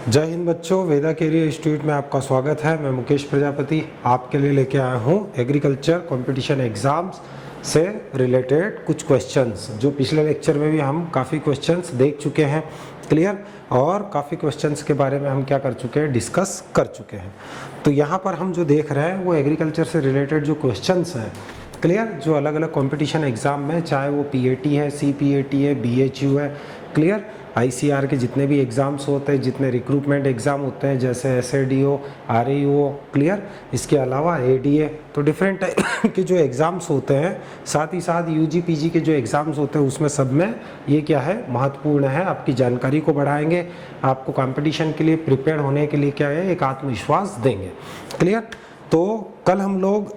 जय हिंद बच्चों, वेदा career institute में आपका स्वागत है। मैं मुकेश प्रजापति आपके लिए लेके आया हूँ एग्रीकल्चर कंपटीशन एग्जाम्स से रिलेटेड कुछ क्वेश्चंस, जो पिछले लेक्चर में भी हम काफ़ी क्वेश्चंस देख चुके हैं क्लियर, और काफ़ी क्वेश्चंस के बारे में हम क्या कर चुके हैं, डिस्कस कर चुके हैं। तो यहाँ पर हम जो देख रहे हैं वो एग्रीकल्चर से रिलेटेड जो क्वेश्चंस हैं क्लियर, जो अलग अलग कंपटीशन एग्ज़ाम में, चाहे वो पीएटी है, सीपीएटी है, बीएचयू है क्लियर, आईसीआर के जितने भी एग्ज़ाम्स होते हैं, जितने रिक्रूटमेंट एग्ज़ाम होते हैं जैसे एसएडीओ, आरएईओ क्लियर, इसके अलावा एडीए, तो डिफरेंट टाइप के जो एग्ज़ाम्स होते हैं, साथ ही साथ यूजी पीजी के जो एग्ज़ाम्स होते हैं उसमें सब में ये क्या है, महत्वपूर्ण है। आपकी जानकारी को बढ़ाएंगे, आपको कंपटीशन के लिए प्रिपेयर होने के लिए क्या है, एक आत्मविश्वास देंगे क्लियर। तो कल हम लोग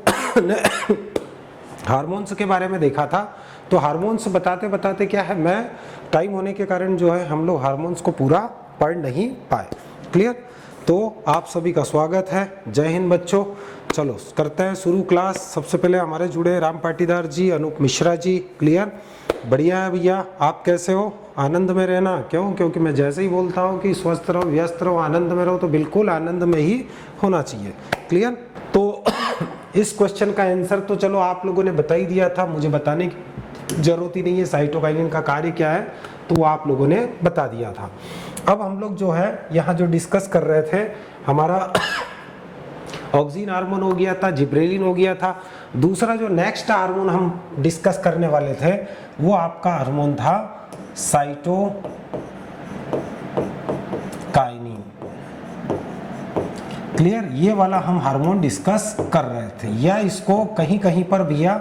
हार्मोन्स के बारे में देखा था। तो हार्मोन्स बताते बताते क्या है, मैं टाइम होने के कारण जो है हम लोग हार्मोन्स को पूरा पढ़ नहीं पाए क्लियर। तो आप सभी का स्वागत है। जय हिंद बच्चों। चलो करते हैं शुरू क्लास। सबसे पहले हमारे जुड़े राम पाटीदार जी, अनूप मिश्रा जी क्लियर, बढ़िया है भैया। आप कैसे हो? आनंद में रहना। क्यों? क्योंकि मैं जैसे ही बोलता हूँ कि स्वस्थ रहो, व्यस्त रहो, आनंद में रहो, तो बिल्कुल आनंद में ही होना चाहिए क्लियर। तो इस क्वेश्चन का आंसर तो चलो आप लोगों ने बता ही दिया था, मुझे बताने की जरूरत ही नहीं है। साइटोकाइनिन का कार्य क्या है तो वो आप लोगों ने बता दिया था। अब हम लोग जो है यहाँ जो डिस्कस कर रहे थे, हमारा ऑक्सीन हार्मोन हो गया था, जिब्रेलिन हो गया था। दूसरा जो नेक्स्ट हार्मोन हम डिस्कस करने वाले थे वो आपका हार्मोन था साइटोकाइनिन क्लियर। ये वाला हम हार्मोन डिस्कस कर रहे थे, या इसको कहीं कहीं पर भैया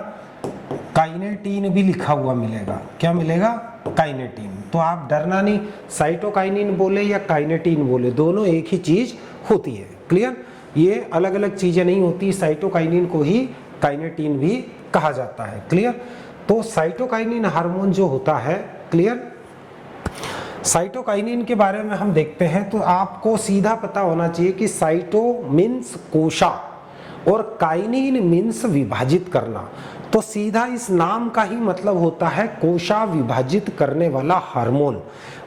काइनेटीन भी लिखा हुआ मिलेगा। क्या मिलेगा? काइनेटीन। तो आप डरना नहीं, साइटोकाइनिन बोले या काइनेटीन बोले, दोनों एक ही चीज होती है क्लियर। ये अलग अलग चीजें नहीं होती। साइटोकाइनिन को ही काइनेटीन भी कहा जाता है क्लियर। तो साइटोकाइनिन हार्मोन जो होता है क्लियर, साइटोकाइनिन के बारे में हम देखते हैं तो आपको सीधा पता होना चाहिए कि साइटो मीन्स कोशा और काइनिन मीन्स विभाजित करना। तो सीधा इस नाम का ही मतलब होता है कोशा विभाजित करने वाला हार्मोन,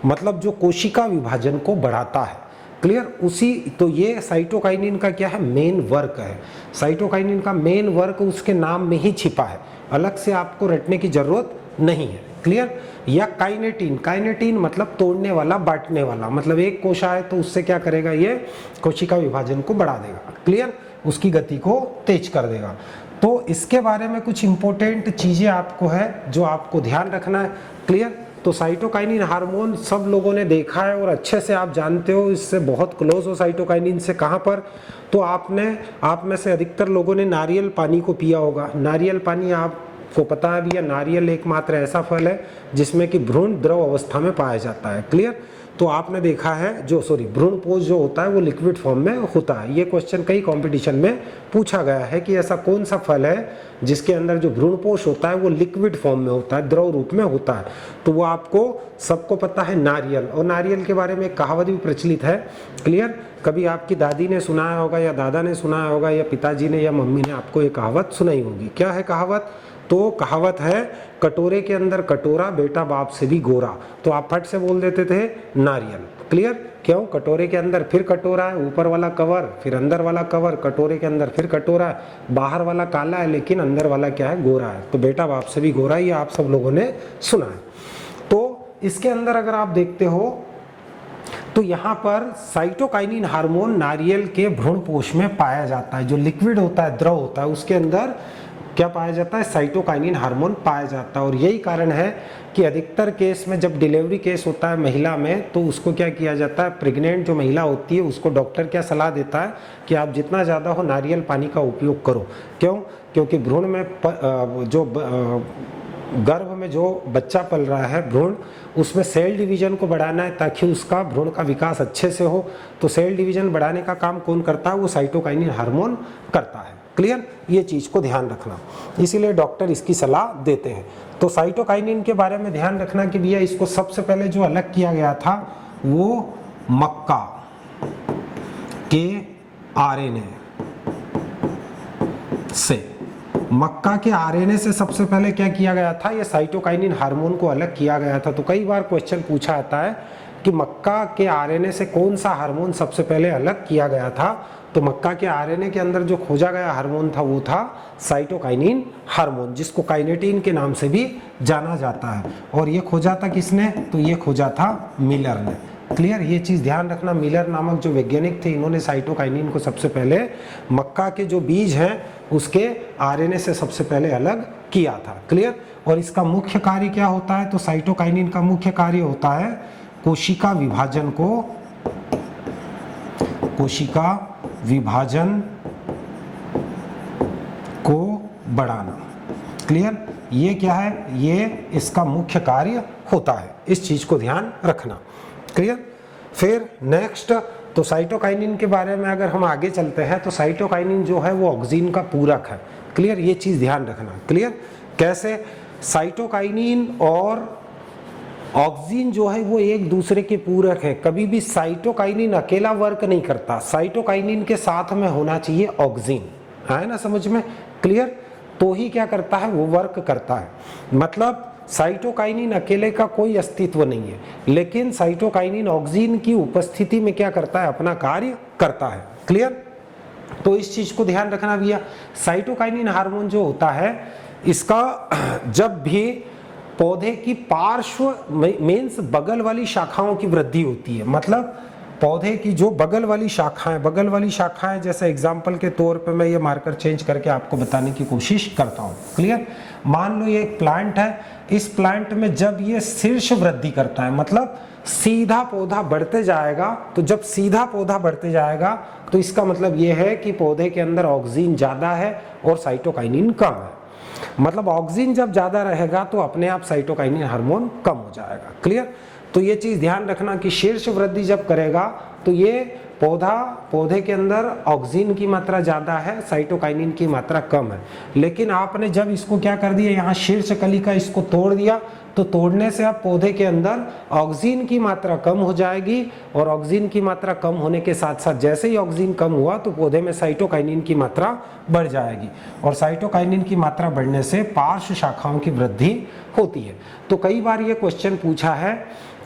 मतलब जो कोशिका विभाजन को बढ़ाता है क्लियर। उसी तो ये साइटोकाइनिन का क्या है, मेन वर्क है। साइटोकाइनिन का मेन वर्क उसके नाम में ही छिपा है, अलग से आपको रटने की जरूरत नहीं है क्लियर। या काइनेटीन, काइनेटीन मतलब तोड़ने वाला, बांटने वाला, मतलब एक कोशा है तो उससे क्या करेगा, ये कोशिका विभाजन को बढ़ा देगा क्लियर, उसकी गति को तेज कर देगा। तो इसके बारे में कुछ इंपॉर्टेंट चीजें आपको है जो आपको ध्यान रखना है क्लियर। तो साइटोकाइनिन हार्मोन सब लोगों ने देखा है और अच्छे से आप जानते हो, इससे बहुत क्लोज हो साइटोकाइनिन से। कहाँ पर? तो आप में से अधिकतर लोगों ने नारियल पानी को पिया होगा। नारियल पानी आपको पता है भैया, नारियल एकमात्र ऐसा फल है जिसमें कि भ्रूण द्रव अवस्था में पाया जाता है क्लियर। तो आपने देखा है जो भ्रूणपोष जो होता है वो लिक्विड फॉर्म में होता है। ये क्वेश्चन कई कंपटीशन में पूछा गया है कि ऐसा कौन सा फल है जिसके अंदर जो भ्रूणपोष होता है वो लिक्विड फॉर्म में होता है, द्रव रूप में होता है। तो वो आपको सबको पता है, नारियल। और नारियल के बारे में एक कहावत भी प्रचलित है क्लियर। कभी आपकी दादी ने सुनाया होगा या दादा ने सुनाया होगा या पिताजी ने या मम्मी ने आपको ये कहावत सुनाई होगी। क्या है कहावत? तो कहावत है, कटोरे के अंदर कटोरा, बेटा बाप से भी गोरा। तो आप फट से बोल देते थे नारियल क्लियर। क्यों? कटोरे के अंदर फिर कटोरा है, ऊपर वाला कवर, फिर अंदर वाला कवर, कटोरे के अंदर फिर कटोरा है, बाहर वाला काला है लेकिन अंदर वाला क्या है, गोरा है। तो बेटा बाप से भी गोरा, ये आप सब लोगों ने सुना है। तो इसके अंदर अगर आप देखते हो तो यहाँ पर साइटोकाइनिन हार्मोन नारियल के भ्रूणपोष में पाया जाता है। जो लिक्विड होता है, द्रव होता है, उसके अंदर क्या पाया जाता है, साइटोकाइनिन हार्मोन पाया जाता है। और यही कारण है कि अधिकतर केस में जब डिलीवरी केस होता है महिला में, तो उसको क्या किया जाता है, प्रेग्नेंट जो महिला होती है उसको डॉक्टर क्या सलाह देता है कि आप जितना ज़्यादा हो नारियल पानी का उपयोग करो। क्यों? क्योंकि भ्रूण में जो गर्भ में जो बच्चा पल रहा है भ्रूण, उसमें सेल डिवीजन को बढ़ाना है ताकि उसका भ्रूण का विकास अच्छे से हो। तो सेल डिवीजन बढ़ाने का काम कौन करता है? वो साइटोकाइनिन हार्मोन करता है क्लियर। ये चीज़ को ध्यान रखना, इसीलिए डॉक्टर इसकी सलाह देते हैं। तो साइटोकाइनिन के बारे में ध्यान रखना कि भैया इसको सबसे पहले जो अलग किया गया था वो मक्का के आरएनए से, मक्का के आरएनए से सबसे पहले क्या किया गया था, ये साइटोकाइनिन हार्मोन को अलग किया गया था। तो कई बार क्वेश्चन पूछा आता है कि मक्का के आरएनए से कौन सा हार्मोन सबसे पहले अलग किया गया था, तो मक्का के आरएनए के अंदर जो खोजा गया हार्मोन था वो था साइटोकाइनिन हार्मोन, जिसको काइनेटिन के नाम से भी जाना जाता है। और ये खोजा था किसने, तो ये खोजा था मिलर ने। क्लियर, ये चीज ध्यान रखना, मिलर नामक जो वैज्ञानिक थे इन्होंने साइटोकाइनिन को सबसे पहले मक्का के जो बीज हैं उसके आरएनए से सबसे पहले अलग किया था। क्लियर, और इसका मुख्य कार्य क्या होता है, तो साइटोकाइनिन का मुख्य कार्य होता है कोशिका विभाजन को बढ़ाना। क्लियर, ये क्या है, ये इसका मुख्य कार्य होता है, इस चीज को ध्यान रखना। क्लियर, फिर नेक्स्ट, तो साइटोकाइनिन के बारे में अगर हम आगे चलते हैं तो साइटोकाइनिन जो है वो ऑक्सिन का पूरक है। क्लियर, ये चीज ध्यान रखना। क्लियर, कैसे, साइटोकाइनिन और ऑक्सिन जो है वो एक दूसरे के पूरक है। कभी भी साइटोकाइनिन अकेला वर्क नहीं करता, साइटोकाइनिन के साथ में होना चाहिए ऑक्सिन, है ना समझ में। क्लियर, तो ही क्या करता है, वो वर्क करता है। मतलब साइटोकाइनिन अकेले का कोई अस्तित्व नहीं है, लेकिन साइटोकाइनिन ऑक्सिन की उपस्थिति में क्या करता है, अपना कार्य करता है। क्लियर, तो इस चीज को ध्यान रखना भैया। साइटोकाइनिन हार्मोन जो होता है इसका जब भी पौधे की पार्श्व मीन्स बगल वाली शाखाओं की वृद्धि होती है, मतलब पौधे की जो बगल वाली शाखाएं, जैसे एग्जांपल के तौर पे मैं ये मार्कर चेंज करके आपको बताने की कोशिश करता हूँ। क्लियर, मान लो ये एक प्लांट है, इस प्लांट में जब ये शीर्ष वृद्धि करता है, मतलब सीधा पौधा बढ़ते जाएगा, तो जब सीधा पौधा बढ़ते जाएगा तो इसका मतलब ये है कि पौधे के अंदर ऑक्सिन ज्यादा है और साइटोकाइनिन कम है। मतलब ऑक्सिन जब ज्यादा रहेगा तो अपने आप साइटोकाइनिन हार्मोन कम हो जाएगा। क्लियर, तो ये चीज ध्यान रखना कि शीर्ष वृद्धि जब करेगा तो ये पौधे के अंदर ऑक्सिन की मात्रा ज्यादा है, साइटोकाइनिन की मात्रा कम है। लेकिन आपने जब इसको क्या कर दिया, यहाँ शीर्ष कली का इसको तोड़ दिया, तो तोड़ने से अब पौधे के अंदर ऑक्सिन की मात्रा कम हो जाएगी, और ऑक्सिन की मात्रा कम होने के साथ साथ जैसे ही ऑक्सिन कम हुआ तो पौधे में साइटोकाइनिन की मात्रा बढ़ जाएगी, और साइटोकाइनिन की मात्रा बढ़ने से पार्श्व शाखाओं की वृद्धि होती है। तो कई बार ये क्वेश्चन पूछा है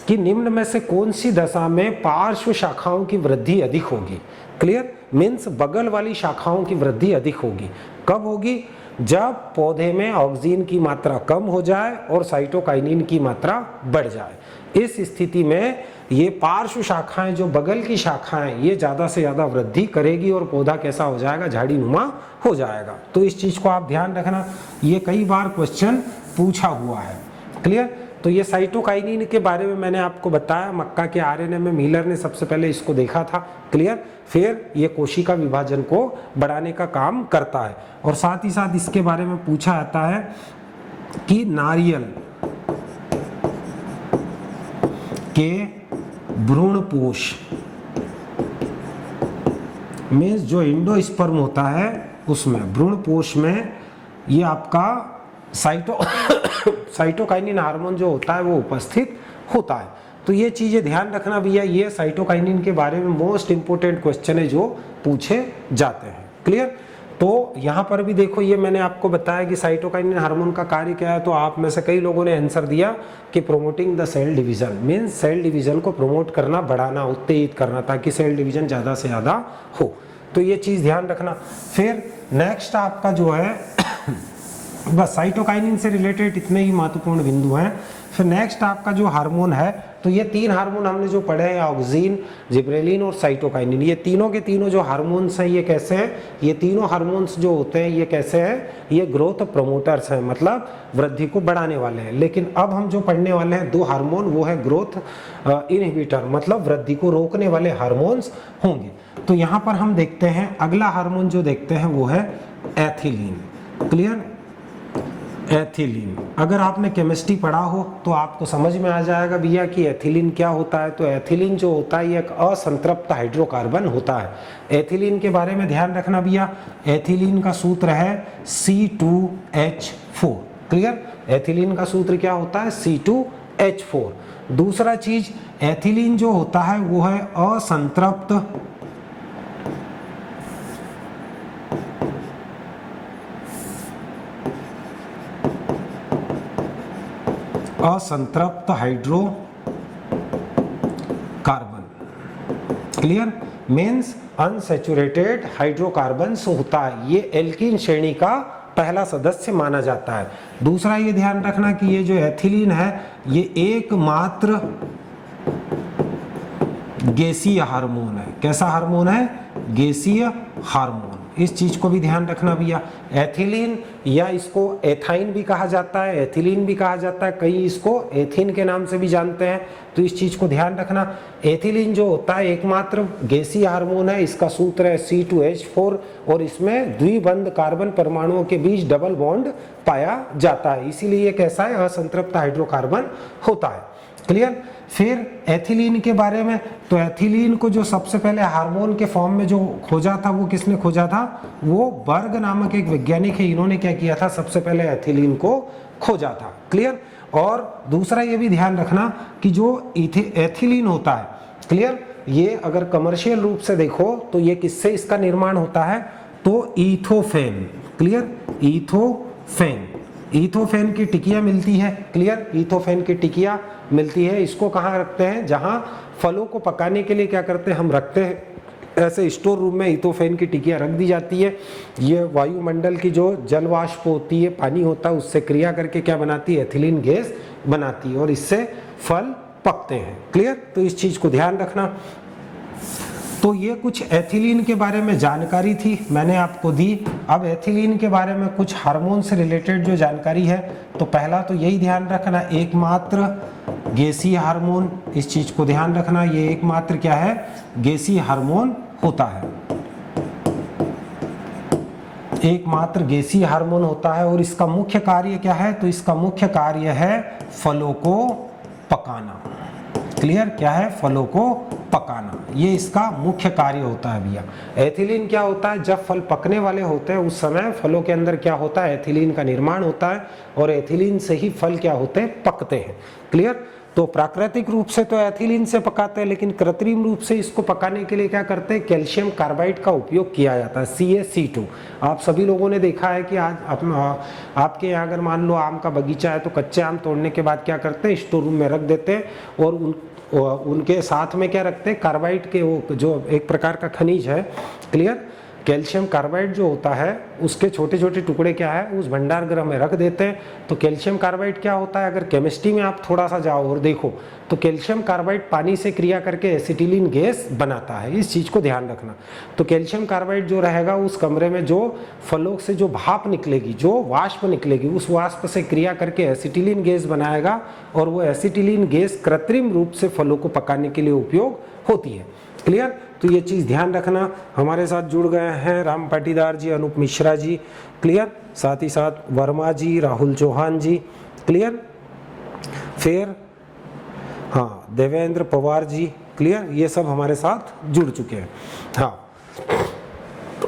कि निम्न में से कौन सी दशा में पार्श्व शाखाओं की वृद्धि अधिक होगी। क्लियर, मीन्स बगल वाली शाखाओं की वृद्धि अधिक होगी। कब होगी, जब पौधे में ऑक्सिन की मात्रा कम हो जाए और साइटोकाइनिन की मात्रा बढ़ जाए। इस स्थिति में ये पार्श्व शाखाएं, जो बगल की शाखाएं, ये ज्यादा से ज्यादा वृद्धि करेगी और पौधा कैसा हो जाएगा, झाड़ी नुमा हो जाएगा। तो इस चीज को आप ध्यान रखना, ये कई बार क्वेश्चन पूछा हुआ है। क्लियर, तो ये साइटोकाइनिन के बारे में मैंने आपको बताया, मक्का के आरएनए में मिलर ने सबसे पहले इसको देखा था। क्लियर, फिर ये कोशिका विभाजन को बढ़ाने का काम करता है। और साथ ही साथ इसके बारे में पूछा जाता है कि नारियल के भ्रूणपोष में जो एंडोस्पर्म होता है उसमें भ्रूणपोष में ये आपका साइटोकाइनिन हार्मोन जो होता है वो उपस्थित होता है। तो ये चीजें ध्यान रखना भैया, ये साइटोकाइनिन के बारे में मोस्ट इंपोर्टेंट क्वेश्चन है जो पूछे जाते हैं। क्लियर, तो यहाँ पर भी देखो, ये मैंने आपको बताया कि साइटोकाइनिन हार्मोन का कार्य क्या है। तो आप में से कई लोगों ने आंसर दिया कि promoting the cell division, means cell division को प्रमोट करना, बढ़ाना, उत्तेजित करना, ताकि सेल डिवीजन ज्यादा से ज्यादा हो। तो ये चीज ध्यान रखना। फिर नेक्स्ट आपका जो है बस साइटोकाइनिन से रिलेटेड इतने ही महत्वपूर्ण बिंदु हैं। फिर नेक्स्ट आपका जो हार्मोन है, तो ये तीन हार्मोन हमने जो पढ़े हैं, ऑक्सिन, जिब्रेलिन और साइटोकाइनिन, ये तीनों के तीनों जो हार्मोन्स हैं ये कैसे हैं, ये तीनों हार्मोन्स जो होते हैं ये कैसे हैं, ये ग्रोथ प्रमोटर्स हैं, मतलब वृद्धि को बढ़ाने वाले हैं। लेकिन अब हम जो पढ़ने वाले हैं दो हार्मोन, वो है ग्रोथ इनहिबिटर, मतलब वृद्धि को रोकने वाले हार्मोन्स होंगे। तो यहाँ पर हम देखते हैं अगला हार्मोन जो देखते हैं वो है एथिलीन। क्लियर, एथिलीन, अगर आपने केमिस्ट्री पढ़ा हो तो आपको समझ में आ जाएगा भैया कि एथिलीन क्या होता है। तो एथिलीन जो होता है ये एक असंतृप्त हाइड्रोकार्बन होता है। एथिलीन के बारे में ध्यान रखना भैया, एथिलीन का सूत्र है C2H4। क्लियर, एथिलीन का सूत्र क्या होता है, C2H4। दूसरा चीज, एथिलीन जो होता है वो है असंतृप्त क्लियर, मीन्स अनसैचुरेटेड हाइड्रोकार्बन्स होता है। ये एल्कीन श्रेणी का पहला सदस्य माना जाता है। दूसरा ये ध्यान रखना कि ये जो एथिलीन है ये एकमात्र गैसीय हार्मोन है। कैसा हार्मोन है? गैसीय हार्मोन। इस चीज को भी ध्यान रखना भैया। एथिलीन या इसको एथाइन भी कहा जाता है, एथिलीन भी कहा जाता है, कई इसको एथिन के नाम से भी जानते हैं, तो इस चीज को ध्यान रखना। एथिलीन जो होता है एकमात्र गैसीय हार्मोन है। इसका सूत्र है C2H4 और इसमें द्विबंध कार्बन परमाणुओं के बीच डबल बॉन्ड पाया जाता है, इसीलिए ये कैसा है? असंतृप्त हाइड्रोकार्बन होता है। क्लियर। फिर एथिलीन के बारे में, तो एथिलीन को जो सबसे पहले हार्मोन के फॉर्म में जो खोजा था वो किसने खोजा था? वो बर्ग नामक एक वैज्ञानिक है, इन्होंने क्या किया था? सबसे पहले एथिलीन को खोजा था। क्लियर। और दूसरा ये भी ध्यान रखना कि जो एथिलीन होता है, क्लियर, ये अगर कमर्शियल रूप से देखो तो ये किससे इसका निर्माण होता है? तो इथोफेन। क्लियर, इथोफेन, इथोफेन की टिकिया मिलती है। क्लियर, इथोफेन की टिकिया मिलती है। इसको कहाँ रखते हैं? जहाँ फलों को पकाने के लिए क्या करते हैं? हम रखते हैं ऐसे स्टोर रूम में इथोफेन की टिकिया रख दी जाती है। ये वायुमंडल की जो जल वाष्प होती है, पानी होता है, उससे क्रिया करके क्या बनाती है? एथिलीन गैस बनाती है और इससे फल पकते हैं। क्लियर, तो इस चीज को ध्यान रखना। तो ये कुछ एथिलीन के बारे में जानकारी थी, मैंने आपको दी। अब एथिलीन के बारे में कुछ हार्मोन से रिलेटेड जो जानकारी है, तो पहला तो यही ध्यान रखना, एकमात्र गैसीय हार्मोन, इस चीज को ध्यान रखना। ये एकमात्र क्या है? गैसीय हार्मोन होता है, एकमात्र गैसीय हार्मोन होता है। और इसका मुख्य कार्य क्या है? तो इसका मुख्य कार्य है फलों को पकाना। क्लियर, क्या है? फलों को पकाना, ये इसका मुख्य कार्य होता है भैया। एथिलीन क्या होता है? जब फल पकने वाले होते हैं उस समय फलों के अंदर क्या होता है? एथिलीन का निर्माण होता है और एथिलीन से ही फल क्या होते हैं? पकते हैं। क्लियर। तो प्राकृतिक रूप से तो एथिलीन से पकाते हैं, लेकिन कृत्रिम रूप से इसको पकाने के लिए क्या करते हैं? कैल्शियम कार्बाइड का उपयोग किया जाता है, CaC2। आप सभी लोगों ने देखा है कि आज आपके यहाँ अगर मान लो आम का बगीचा है तो कच्चे आम तोड़ने के बाद क्या करते हैं? स्टोर रूम में रख देते हैं और उनके साथ में क्या रखते हैं? कार्बाइड के वो जो एक प्रकार का खनिज है, क्लियर, कैल्शियम कार्बाइड जो होता है उसके छोटे छोटे टुकड़े क्या है? उस भंडार गृह में रख देते हैं। तो कैल्शियम कार्बाइड क्या होता है? अगर केमिस्ट्री में आप थोड़ा सा जाओ और देखो तो कैल्शियम कार्बाइड पानी से क्रिया करके एसिटिलीन गैस बनाता है, इस चीज को ध्यान रखना। तो कैल्शियम कार्बाइड जो रहेगा उस कमरे में जो फलों से जो भाप निकलेगी, जो वाष्प निकलेगी, उस वाष्प से क्रिया करके एसिटिलीन गैस बनाएगा और वो एसिटिलीन गैस कृत्रिम रूप से फलों को पकाने के लिए उपयोग होती है। क्लियर। तो ये चीज ध्यान रखना। हमारे साथ जुड़ गए हैं राम पाटीदार जी, अनूप मिश्रा जी, क्लियर, साथ ही साथ वर्मा जी, राहुल चौहान जी, क्लियर, फिर हाँ देवेंद्र पवार जी, क्लियर, ये सब हमारे साथ जुड़ चुके हैं। हाँ,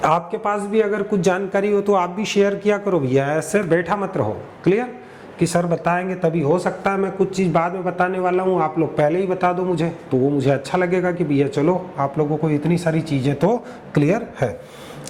आपके पास भी अगर कुछ जानकारी हो तो आप भी शेयर किया करो भैया, ऐसे बैठा मत रहो। क्लियर, कि सर बताएंगे तभी हो सकता है मैं कुछ चीज़ बाद में बताने वाला हूँ, आप लोग पहले ही बता दो मुझे, तो वो मुझे अच्छा लगेगा कि भैया चलो आप लोगों को इतनी सारी चीज़ें तो क्लियर है।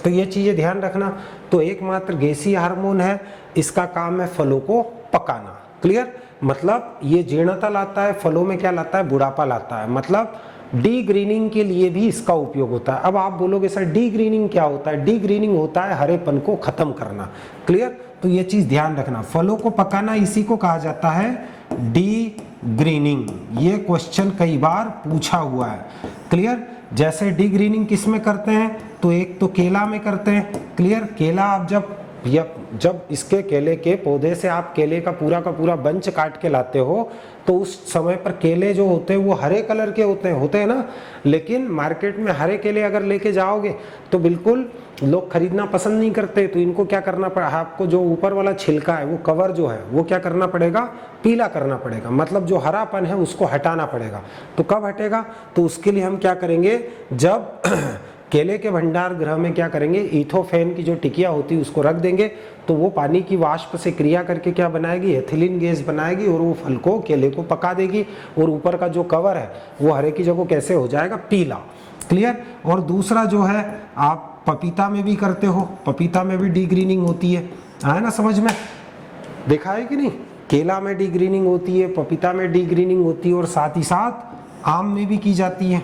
तो ये चीज़ें ध्यान रखना। तो एकमात्र गैसीय हार्मोन है, इसका काम है फलों को पकाना। क्लियर, मतलब ये जीर्णता लाता है, फलों में क्या लाता है? बुढ़ापा लाता है, मतलब डी ग्रीनिंग के लिए भी इसका उपयोग होता है। अब आप बोलोगे सर डी ग्रीनिंग क्या होता है? डी ग्रीनिंग होता है हरेपन को खत्म करना। क्लियर, तो ये चीज ध्यान रखना, फलों को पकाना इसी को कहा जाता है डी ग्रीनिंग। ये क्वेश्चन कई बार पूछा हुआ है। क्लियर, जैसे डी ग्रीनिंग किस में करते हैं? तो एक तो केला में करते हैं। क्लियर, केला आप जब इसके केले के पौधे से आप केले का पूरा बंच काट के लाते हो तो उस समय पर केले जो होते हैं वो हरे कलर के होते हैं ना। लेकिन मार्केट में हरे केले अगर लेके जाओगे तो बिल्कुल लोग खरीदना पसंद नहीं करते। तो इनको क्या करना पड़ा? आपको जो ऊपर वाला छिलका है, वो कवर जो है, वो क्या करना पड़ेगा? पीला करना पड़ेगा, मतलब जो हरापन है उसको हटाना पड़ेगा। तो कब हटेगा? तो उसके लिए हम क्या करेंगे? जब केले के भंडार गृह में क्या करेंगे? इथोफेन की जो टिकिया होती है उसको रख देंगे, तो वो पानी की वाष्प से क्रिया करके क्या बनाएगी? एथिलीन गैस बनाएगी और वो फल को, केले को पका देगी और ऊपर का जो कवर है वो हरे की जगह कैसे हो जाएगा? पीला। क्लियर। और दूसरा जो है आप पपीता में भी करते हो, पपीता में भी डी ग्रीनिंग होती है, आया ना समझ में? देखा है कि नहीं? केला में डी ग्रीनिंग होती है, पपीता में डी ग्रीनिंग होती है और साथ ही साथ आम में भी की जाती है।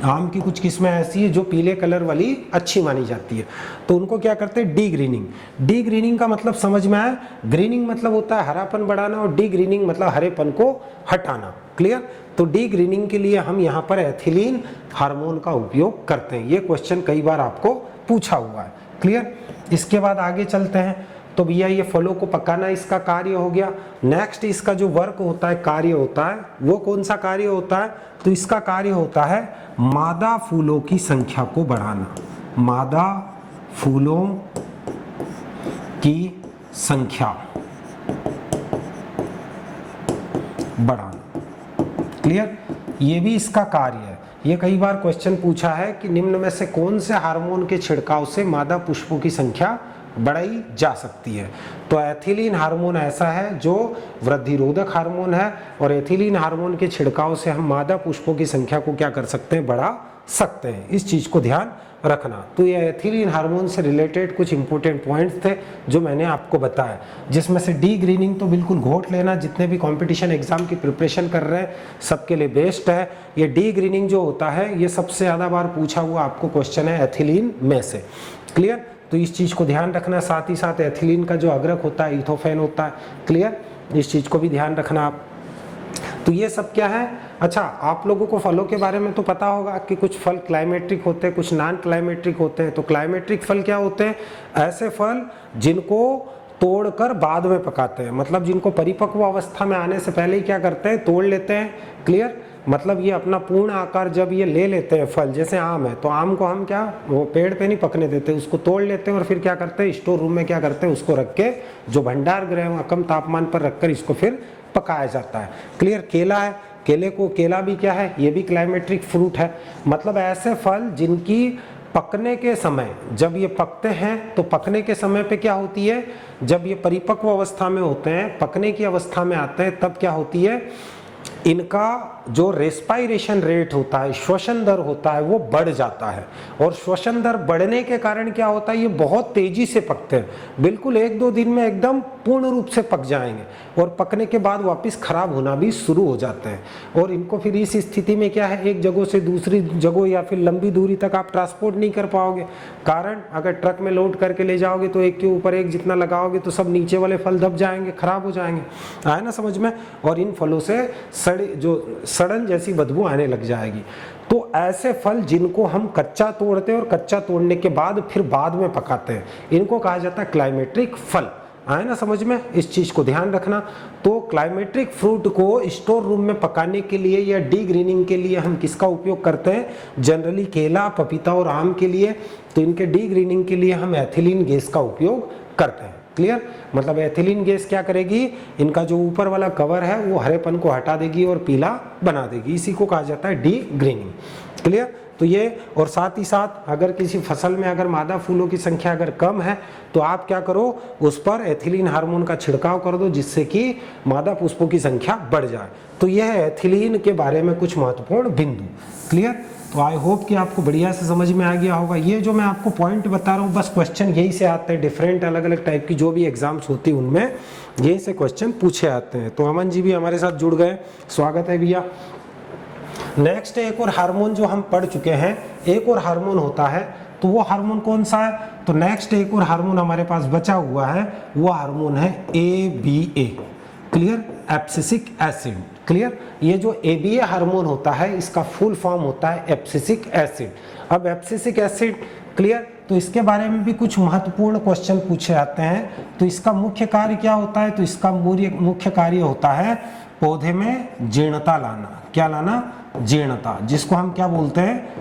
आम की कुछ किस्में ऐसी है जो पीले कलर वाली अच्छी मानी जाती है, तो उनको क्या करते हैं, डी ग्रीनिंग। डी ग्रीनिंग का मतलब समझ में आया? ग्रीनिंग मतलब होता है हरापन बढ़ाना और डी ग्रीनिंग मतलब हरेपन को हटाना। क्लियर? तो डी ग्रीनिंग के लिए हम यहाँ पर एथिलीन हार्मोन का उपयोग करते हैं। ये क्वेश्चन कई बार आपको पूछा हुआ है। क्लियर? इसके बाद आगे चलते हैं। तो भैया ये फलों को पकाना इसका कार्य हो गया। नेक्स्ट इसका जो वर्क होता है, कार्य होता है, वो कौन सा कार्य होता है? तो इसका कार्य होता है मादा फूलों की संख्या को बढ़ाना। मादा फूलों की संख्या बढ़ाना। क्लियर? ये भी इसका कार्य है। ये कई बार क्वेश्चन पूछा है कि निम्न में से कौन से हार्मोन के छिड़काव से मादा पुष्पों की संख्या बढ़ाई जा सकती है? तो एथिलीन हार्मोन ऐसा है जो वृद्धिरोधक हार्मोन है, और एथिलीन हार्मोन के छिड़काव से हम मादा पुष्पों की संख्या को क्या कर सकते हैं, बढ़ा सकते हैं। इस चीज को ध्यान रखना। तो ये एथिलीन हार्मोन से रिलेटेड कुछ इंपॉर्टेंट पॉइंट्स थे जो मैंने आपको बताया, जिसमें से डी ग्रीनिंग तो बिल्कुल घोट लेना। जितने भी कंपटीशन एग्जाम की प्रिपरेशन कर रहे हैं सबके लिए बेस्ट है। ये डी ग्रीनिंग जो होता है ये सबसे ज़्यादा बार पूछा हुआ आपको क्वेश्चन है एथिलीन में से। क्लियर? तो इस चीज़ को ध्यान रखना। साथ ही साथ एथिलीन का जो अग्रक होता है इथोफेन होता है। क्लियर? इस चीज़ को भी ध्यान रखना आप। तो ये सब क्या है? अच्छा, आप लोगों को फलों के बारे में तो पता होगा कि कुछ फल क्लाइमेट्रिक होते हैं, कुछ नॉन क्लाइमेट्रिक होते हैं। तो क्लाइमेट्रिक फल क्या होते हैं? ऐसे फल जिनको तोड़कर बाद में पकाते हैं, मतलब जिनको परिपक्व अवस्था में आने से पहले ही क्या करते हैं, तोड़ लेते हैं। क्लियर? मतलब ये अपना पूर्ण आकार जब ये ले लेते हैं फल, जैसे आम है तो आम को हम क्या, वो पेड़ पे नहीं पकने देते, उसको तोड़ लेते हैं और फिर क्या करते हैं, स्टोर रूम में क्या करते हैं, उसको रख के जो भंडार गृह में कम तापमान पर रखकर इसको फिर पकाया जाता है। क्लियर? केला है, केला भी क्या है, ये भी क्लाइमेट्रिक फ्रूट है। मतलब ऐसे फल जिनकी पकने के समय, जब ये पकते हैं तो पकने के समय पे क्या होती है, जब ये परिपक्व अवस्था में होते हैं, पकने की अवस्था में आते हैं, तब क्या होती है, इनका जो रेस्पायरेशन रेट होता है, श्वसन दर होता है, वो बढ़ जाता है। और श्वसन दर बढ़ने के कारण क्या होता है, ये बहुत तेजी से पकते हैं। बिल्कुल 1-2 दिन में एकदम पूर्ण रूप से पक जाएंगे और पकने के बाद वापस खराब होना भी शुरू हो जाते हैं। और इनको फिर इस स्थिति में क्या है, एक जगह से दूसरी जगह या फिर लंबी दूरी तक आप ट्रांसपोर्ट नहीं कर पाओगे। कारण अगर ट्रक में लोड करके ले जाओगे तो एक के ऊपर एक जितना लगाओगे तो सब नीचे वाले फल दब जाएंगे, खराब हो जाएंगे। आए ना समझ में? और इन फलों से सड़न जैसी बदबू आने लग जाएगी। तो ऐसे फल जिनको हम कच्चा तोड़ते हैं और कच्चा तोड़ने के बाद फिर बाद में पकाते हैं, इनको कहा जाता है क्लाइमेट्रिक फल। आए ना समझ में? इस चीज को ध्यान रखना। तो क्लाइमेट्रिक फ्रूट को स्टोर रूम में पकाने के लिए या डी ग्रीनिंग के लिए हम किसका उपयोग करते हैं? जनरली केला, पपीता और आम के लिए। तो इनके डी ग्रीनिंग के लिए हम एथिलीन गैस का उपयोग करते हैं। क्लियर? मतलब एथिलीन गैस क्या करेगी, इनका जो ऊपर वाला कवर है वो हरेपन को हटा देगी और पीला बना देगी। इसी को कहा जाता है डी ग्रीनिंग। क्लियर? तो ये, और साथ ही साथ अगर किसी फसल में अगर मादा फूलों की संख्या अगर कम है तो आप क्या करो, उस पर एथिलीन हार्मोन का छिड़काव कर दो जिससे कि मादा पुष्पों की संख्या बढ़ जाए। तो यह है एथिलीन के बारे में कुछ महत्वपूर्ण बिंदु। क्लियर? तो आई होप कि आपको बढ़िया से समझ में आ गया होगा। ये जो मैं आपको पॉइंट बता रहा हूँ बस क्वेश्चन यही से आते हैं। डिफरेंट अलग अलग टाइप की जो भी एग्जाम्स होती हैं उनमें यही से क्वेश्चन पूछे आते हैं। तो अमन जी भी हमारे साथ जुड़ गए, स्वागत है भैया। नेक्स्ट एक और हार्मोन जो हम पढ़ चुके हैं, एक और हार्मोन होता है, तो वो हार्मोन कौन सा है? तो नेक्स्ट एक और हार्मोन हमारे पास बचा हुआ है, वो हार्मोन है ABA। Clear? Abscisic acid. Clear? ये जो ABA हार्मोन होता है इसका फुल फॉर्म होता है एब्सिसिक एसिड। अब एब्सिसिक एसिड, क्लियर, तो इसके बारे में भी कुछ महत्वपूर्ण क्वेश्चन पूछे जाते हैं। तो इसका मुख्य कार्य क्या होता है? तो इसका मुख्य कार्य होता है पौधे में जीर्णता लाना। क्या लाना? जीर्णता, जिसको हम क्या बोलते हैं,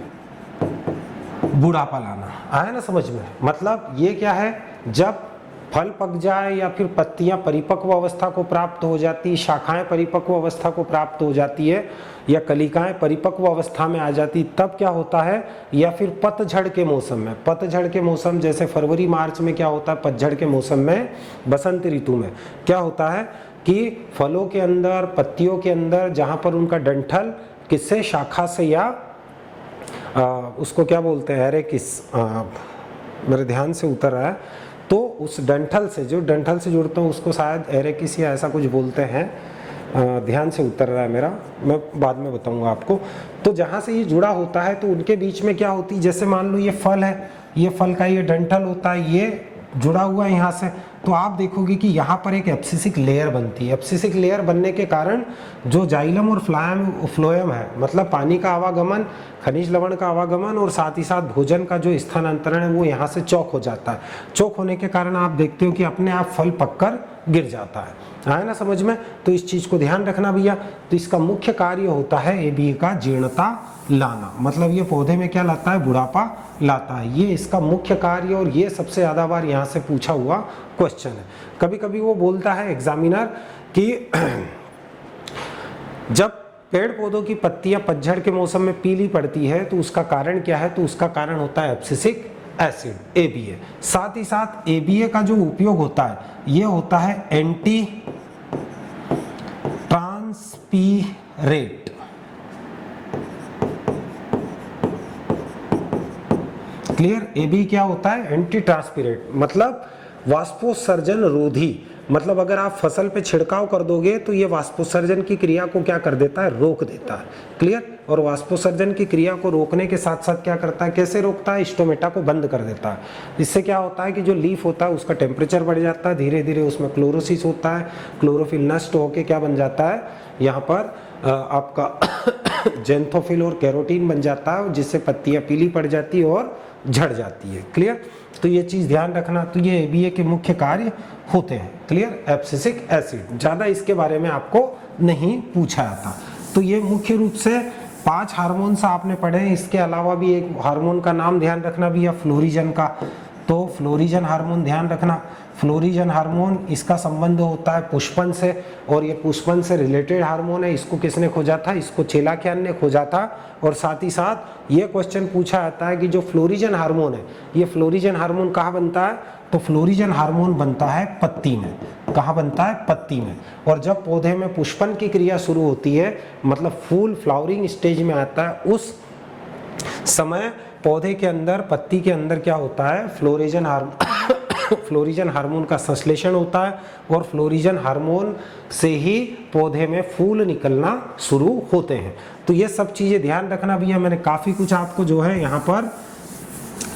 बुढ़ापा लाना। आया ना समझ में? मतलब ये क्या है, जब फल पक जाए या फिर पत्तियां परिपक्व अवस्था को प्राप्त हो जाती, शाखाएं परिपक्व अवस्था को प्राप्त हो जाती है या कलिकाएं परिपक्व अवस्था में आ जाती, तब क्या होता है, या फिर पतझड़ के मौसम में, पतझड़ के मौसम जैसे फरवरी मार्च में क्या होता है, पतझड़ के मौसम में, बसंत ऋतु में क्या होता है कि फलों के अंदर, पत्तियों के अंदर जहां पर उनका डंठल किससे, शाखा से या उसको क्या बोलते हैं, अरे किस मेरे ध्यान से उतर रहा है, तो उस डंठल से, जो डंठल से जुड़ते हैं उसको शायद एरेकिस या ऐसा कुछ बोलते हैं, ध्यान से उतर रहा है मेरा, मैं बाद में बताऊंगा आपको। तो जहाँ से ये जुड़ा होता है तो उनके बीच में क्या होती है, जैसे मान लो ये फल है, ये फल का ये डंठल होता है, ये जुड़ा हुआ है यहाँ से, तो आप देखोगे कि यहाँ पर एक एब्सिसिक लेयर बनती है। एब्सिसिक लेयर बनने के कारण जो जाइलम और फ्लोएम है, मतलब पानी का आवागमन, खनिज लवण का आवागमन और साथ ही साथ भोजन का जो स्थानांतरण है वो यहाँ से चौक हो जाता है। चौक होने के कारण आप देखते हो कि अपने आप फल पककर गिर जाता है। आया ना समझ में? तो इस चीज को ध्यान रखना भैया। तो इसका मुख्य कार्य होता है ABA का जीर्णता लाना, मतलब ये पौधे में क्या लाता है, बुढ़ापा लाता है। ये इसका मुख्य कार्य, और ये सबसे ज्यादा बार यहाँ से पूछा हुआ क्वेश्चन है। कभी कभी वो बोलता है एग्जामिनर कि जब पेड़ पौधों की पत्तियां पतझड़ के मौसम में पीली पड़ती है तो उसका कारण क्या है, तो उसका कारण होता है एब्सिसिक एसिड, ABA। साथ ही साथ ABA का जो उपयोग होता है ये होता है एंटी ट्रांसपीरेट। क्लियर? ABA क्या होता है, एंटी ट्रांसपीरेट, मतलब वाष्पोत्सर्जन रोधी। मतलब अगर आप फसल पे छिड़काव कर दोगे तो ये वाष्पोत्सर्जन की क्रिया को क्या कर देता है, रोक देता है। क्लियर? और वाष्पोत्सर्जन की क्रिया को रोकने के साथ साथ क्या करता है, कैसे रोकता है, स्टोमेटा को बंद कर देता है। इससे क्या होता है कि जो लीफ होता है उसका टेम्परेचर बढ़ जाता है, धीरे धीरे उसमें क्लोरोसिस होता है, क्लोरोफिल नष्ट होकर क्या बन जाता है, यहाँ पर आपका जेंथोफिल और कैरोटीन बन जाता है, जिससे पत्तियां पीली पड़ जाती है और झड़ जाती है। क्लियर? तो ये चीज ध्यान रखना। तो ये ABA के मुख्य कार्य होते हैं। क्लियर? एब्सिसिक एसिड, ज्यादा इसके बारे में आपको नहीं पूछा जाता। तो ये मुख्य रूप से 5 हार्मोन्स आपने पढ़े हैं। इसके अलावा भी एक हार्मोन का नाम ध्यान रखना भी है, फ्लोरिजन का। तो फ्लोरिजन हार्मोन ध्यान रखना। फ्लोरिजन हार्मोन, इसका संबंध होता है पुष्पन से, और ये पुष्पन से रिलेटेड हार्मोन है। इसको किसने खोजा था, इसको चेलाकियान ने खोजा था। और साथ ही साथ ये क्वेश्चन पूछा जाता है कि जो फ्लोरिजन हार्मोन है, ये फ्लोरिजन हार्मोन कहाँ बनता है, तो फ्लोरिजन हार्मोन बनता है पत्ती में। कहाँ बनता है, पत्ती में। और जब पौधे में पुष्पन की क्रिया शुरू होती है, मतलब फूल फ्लावरिंग स्टेज में आता है, उस समय पौधे के अंदर, पत्ती के अंदर क्या होता है, फ्लोरिजन हार्मोन का संश्लेषण होता है। और फ्लोरिजन हार्मोन से ही पौधे में फूल निकलना शुरू होते हैं। तो ये सब चीजें ध्यान रखना भैया। मैंने काफी कुछ आपको जो है यहाँ पर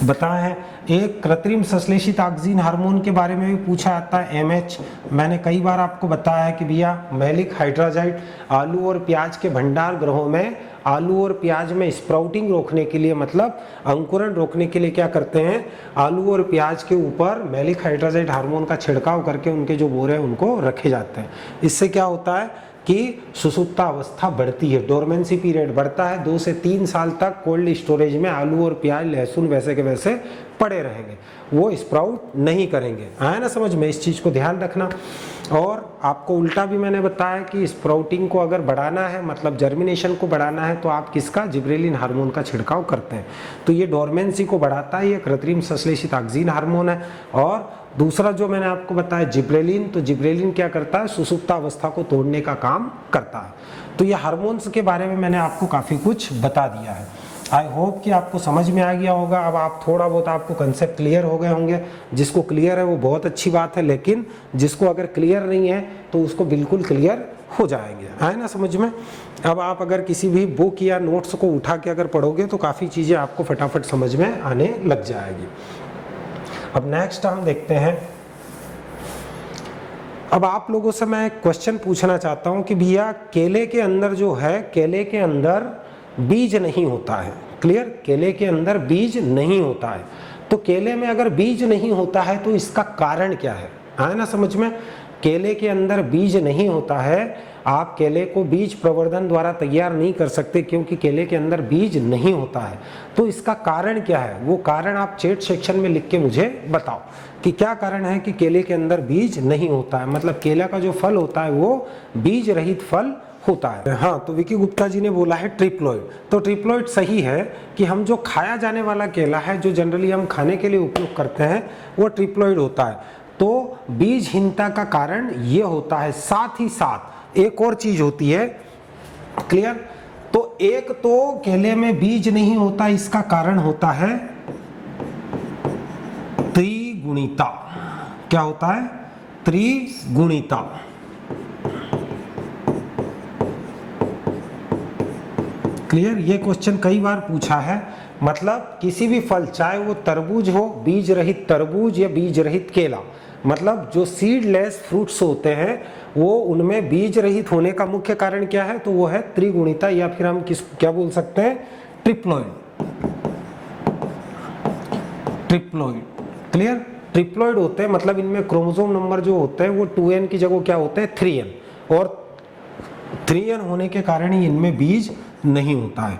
बताया है। एक कृत्रिम संश्लेषित ऑक्सीन हार्मोन के बारे में भी पूछा जाता है, MH। मैंने कई बार आपको बताया है कि भैया मैलिक हाइड्राजाइड आलू और प्याज के भंडार गृहों में, आलू और प्याज में स्प्राउटिंग रोकने के लिए, मतलब अंकुरण रोकने के लिए क्या करते हैं, आलू और प्याज के ऊपर मैलिक हाइड्राजाइड हार्मोन का छिड़काव करके उनके जो बोरे हैं उनको रखे जाते हैं। इससे क्या होता है कि सुसुप्ता अवस्था बढ़ती है, डोरमेंसी पीरियड बढ़ता है। 2 से 3 साल तक कोल्ड स्टोरेज में आलू और प्याज, लहसुन वैसे के वैसे पड़े रहेंगे, वो स्प्राउट नहीं करेंगे। आया ना समझ में? इस चीज को ध्यान रखना। और आपको उल्टा भी मैंने बताया कि स्प्राउटिंग को अगर बढ़ाना है, मतलब जर्मिनेशन को बढ़ाना है, तो आप किसका, जिब्रेलिन हार्मोन का छिड़काव करते हैं। तो ये डोरमेंसी को बढ़ाता है, ये कृत्रिम संश्लेषित ऑक्सीन हार्मोन है। और दूसरा जो मैंने आपको बताया जिब्रेलिन, तो जिब्रेलिन क्या करता है, सुसुप्ता अवस्था को तोड़ने का काम करता है। तो ये हार्मोन्स के बारे में मैंने आपको काफी कुछ बता दिया है। आई होप कि आपको समझ में आ गया होगा। अब आप थोड़ा बहुत आपको कंसेप्ट क्लियर हो गए होंगे। जिसको क्लियर है वो बहुत अच्छी बात है, लेकिन जिसको अगर क्लियर नहीं है तो उसको बिल्कुल क्लियर हो जाएंगे। आए ना समझ में? अब आप अगर किसी भी बुक या नोट्स को उठा के अगर पढ़ोगे तो काफ़ी चीज़ें आपको फटाफट समझ में आने लग जाएगी। अब नेक्स्ट हम देखते हैं। अब आप लोगों से मैं एक क्वेश्चन पूछना चाहता हूं कि भैया केले के अंदर जो है, केले के अंदर बीज नहीं होता है। क्लियर? केले के अंदर बीज नहीं होता है। तो केले में अगर बीज नहीं होता है तो इसका कारण क्या है? आया ना समझ में? केले के अंदर बीज नहीं होता है, आप केले को बीज प्रवर्धन द्वारा तैयार नहीं कर सकते क्योंकि केले के अंदर बीज नहीं होता है। तो इसका कारण क्या है, वो कारण आप चैट सेक्शन में लिख के मुझे बताओ कि क्या कारण है कि केले के अंदर बीज नहीं होता है। मतलब केला का जो फल होता है वो बीज रहित फल होता है। हाँ, तो विकी गुप्ता जी ने बोला है ट्रिप्लोइड। तो ट्रिप्लोइड सही है कि हम जो खाया जाने वाला केला है, जो जनरली हम खाने के लिए उपयोग करते हैं, वो ट्रिप्लोइड होता है। तो बीजहीनता का कारण ये होता है। साथ ही साथ एक और चीज होती है। क्लियर? तो एक तो केले में बीज नहीं होता, इसका कारण होता है त्रिगुणिता। क्या होता है? त्रिगुणिता। क्लियर, ये क्वेश्चन कई बार पूछा है। मतलब किसी भी फल, चाहे वो तरबूज हो, बीज रहित तरबूज या बीज रहित केला, मतलब जो सीडलेस फ्रूट्स होते हैं वो उनमें बीज रहित होने का मुख्य कारण क्या है, तो वो है त्रिगुणिता, या फिर हम क्या बोल सकते हैं, ट्रिप्लॉइड। ट्रिप्लॉइड, क्लियर, ट्रिप्लॉइड होते हैं, मतलब इनमें क्रोमोसोम नंबर जो होते हैं वो 2n की जगह क्या होते हैं, 3n, और 3n होने के कारण ही इनमें बीज नहीं होता है।